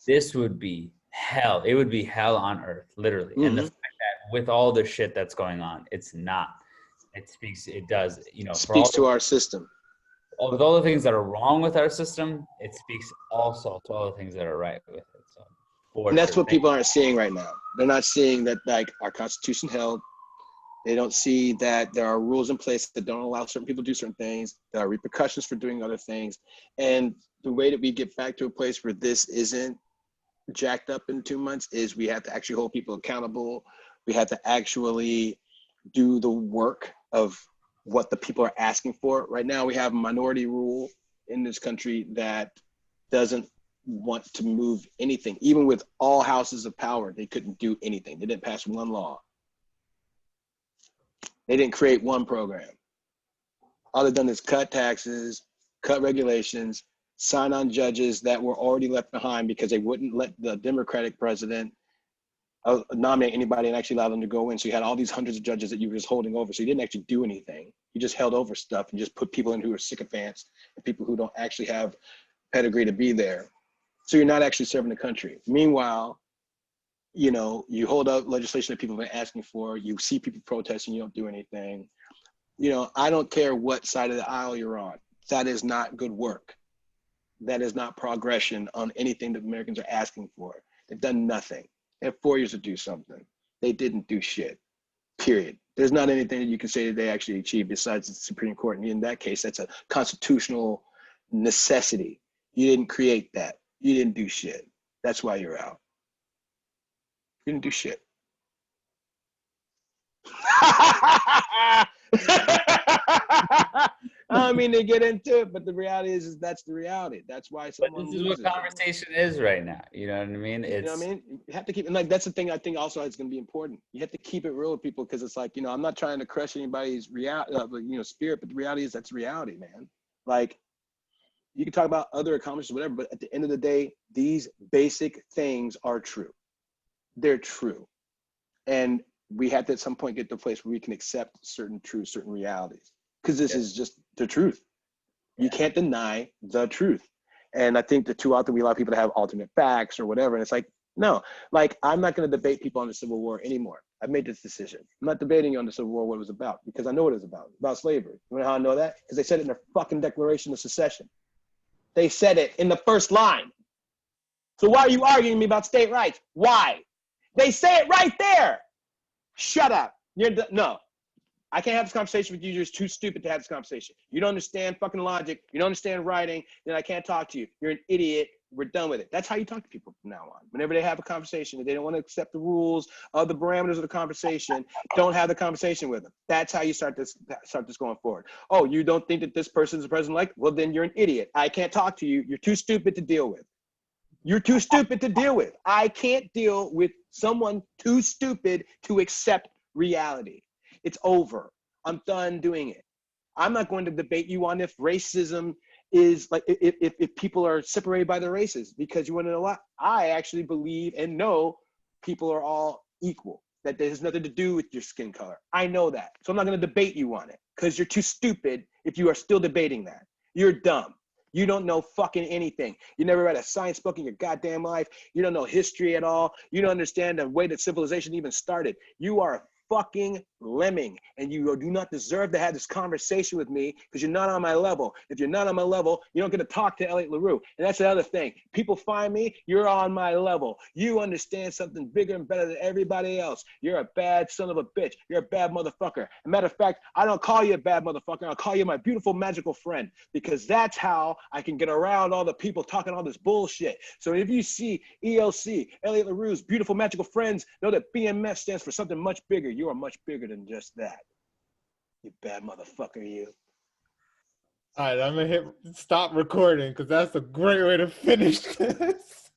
This would be hell. It would be hell on earth, literally. Mm-hmm. And the fact that with all the shit that's going on, it's not. It does, you know, speaks to our system. With all the things that are wrong with our system, it speaks also to all the things that are right with it. So, and that's what people aren't seeing right now. They're not seeing that, like, our Constitution held. They don't see that there are rules in place that don't allow certain people to do certain things. There are repercussions for doing other things. And the way that we get back to a place where this isn't jacked up in 2 months is we have to actually hold people accountable. We have to actually do the work of what the people are asking for. Right now, we have a minority rule in this country that doesn't want to move anything. Even with all houses of power, they couldn't do anything. They didn't pass one law. They didn't create one program. All they've done is cut taxes, cut regulations, sign on judges that were already left behind because they wouldn't let the Democratic president nominate anybody and actually allow them to go in. So you had all these hundreds of judges that you were just holding over. So you didn't actually do anything. You just held over stuff and just put people in who are sycophants and people who don't actually have pedigree to be there. So you're not actually serving the country. Meanwhile, you know, you hold up legislation that people have been asking for. You see people protesting, you don't do anything. You know, I don't care what side of the aisle you're on. That is not good work. That is not progression on anything that Americans are asking for. They've done nothing. They have 4 years to do something. They didn't do shit, period. There's not anything that you can say that they actually achieved besides the Supreme Court. And in that case, that's a constitutional necessity. You didn't create that. You didn't do shit. That's why you're out. You didn't do shit. I don't mean to get into it, but the reality is that's the reality. That's why someone. But this is what conversation is right now. You know what I mean? You know what I mean? You have to keep, and like that's the thing I think also is going to be important. You have to keep it real with people because it's like, you know, I'm not trying to crush anybody's spirit, but the reality is that's reality, man. Like, you can talk about other accomplishments, whatever, but at the end of the day, these basic things are true. They're true, and we have to at some point get to a place where we can accept certain truths, certain realities, because this is just the truth. You can't deny the truth. And I think that too often we allow people to have alternate facts or whatever, and it's like, no, like I'm not going to debate people on the Civil War anymore. I've made this decision. I'm not debating you on the Civil War what it was about, because I know what it was about slavery. You know how I know that? Because they said it in their fucking Declaration of Secession. They said it in the first line. So why are you arguing me about state rights? Why? They say it right there. Shut up. No. I can't have this conversation with you. You're just too stupid to have this conversation. You don't understand fucking logic. You don't understand writing. Then I can't talk to you. You're an idiot. We're done with it. That's how you talk to people from now on. Whenever they have a conversation and they don't want to accept the rules of the parameters of the conversation, don't have the conversation with them. That's how you start this going forward. Oh, you don't think that this person is the president-elect? Well, then you're an idiot. I can't talk to you. You're too stupid to deal with. You're too stupid to deal with. I can't deal with someone too stupid to accept reality. It's over. I'm done doing it. I'm not going to debate you on if racism is like, if people are separated by their races, because you want to know what? I actually believe and know people are all equal, that there's nothing to do with your skin color. I know that. So I'm not going to debate you on it, because you're too stupid if you are still debating that. You're dumb. You don't know fucking anything. You never read a science book in your goddamn life. You don't know history at all. You don't understand the way that civilization even started. You are a fucking lemming, and you do not deserve to have this conversation with me, because you're not on my level. If you're not on my level, you don't get to talk to Elliott LaRue. And that's the other thing. People find me, you're on my level. You understand something bigger and better than everybody else. You're a bad son of a bitch. You're a bad motherfucker. As a matter of fact, I don't call you a bad motherfucker. I'll call you my beautiful magical friend, because that's how I can get around all the people talking all this bullshit. So if you see ELC, Elliott LaRue's beautiful magical friends, know that BMF stands for something much bigger. You are much bigger than just that. You bad motherfucker, you. All right, I'm gonna hit stop recording, because that's a great way to finish this.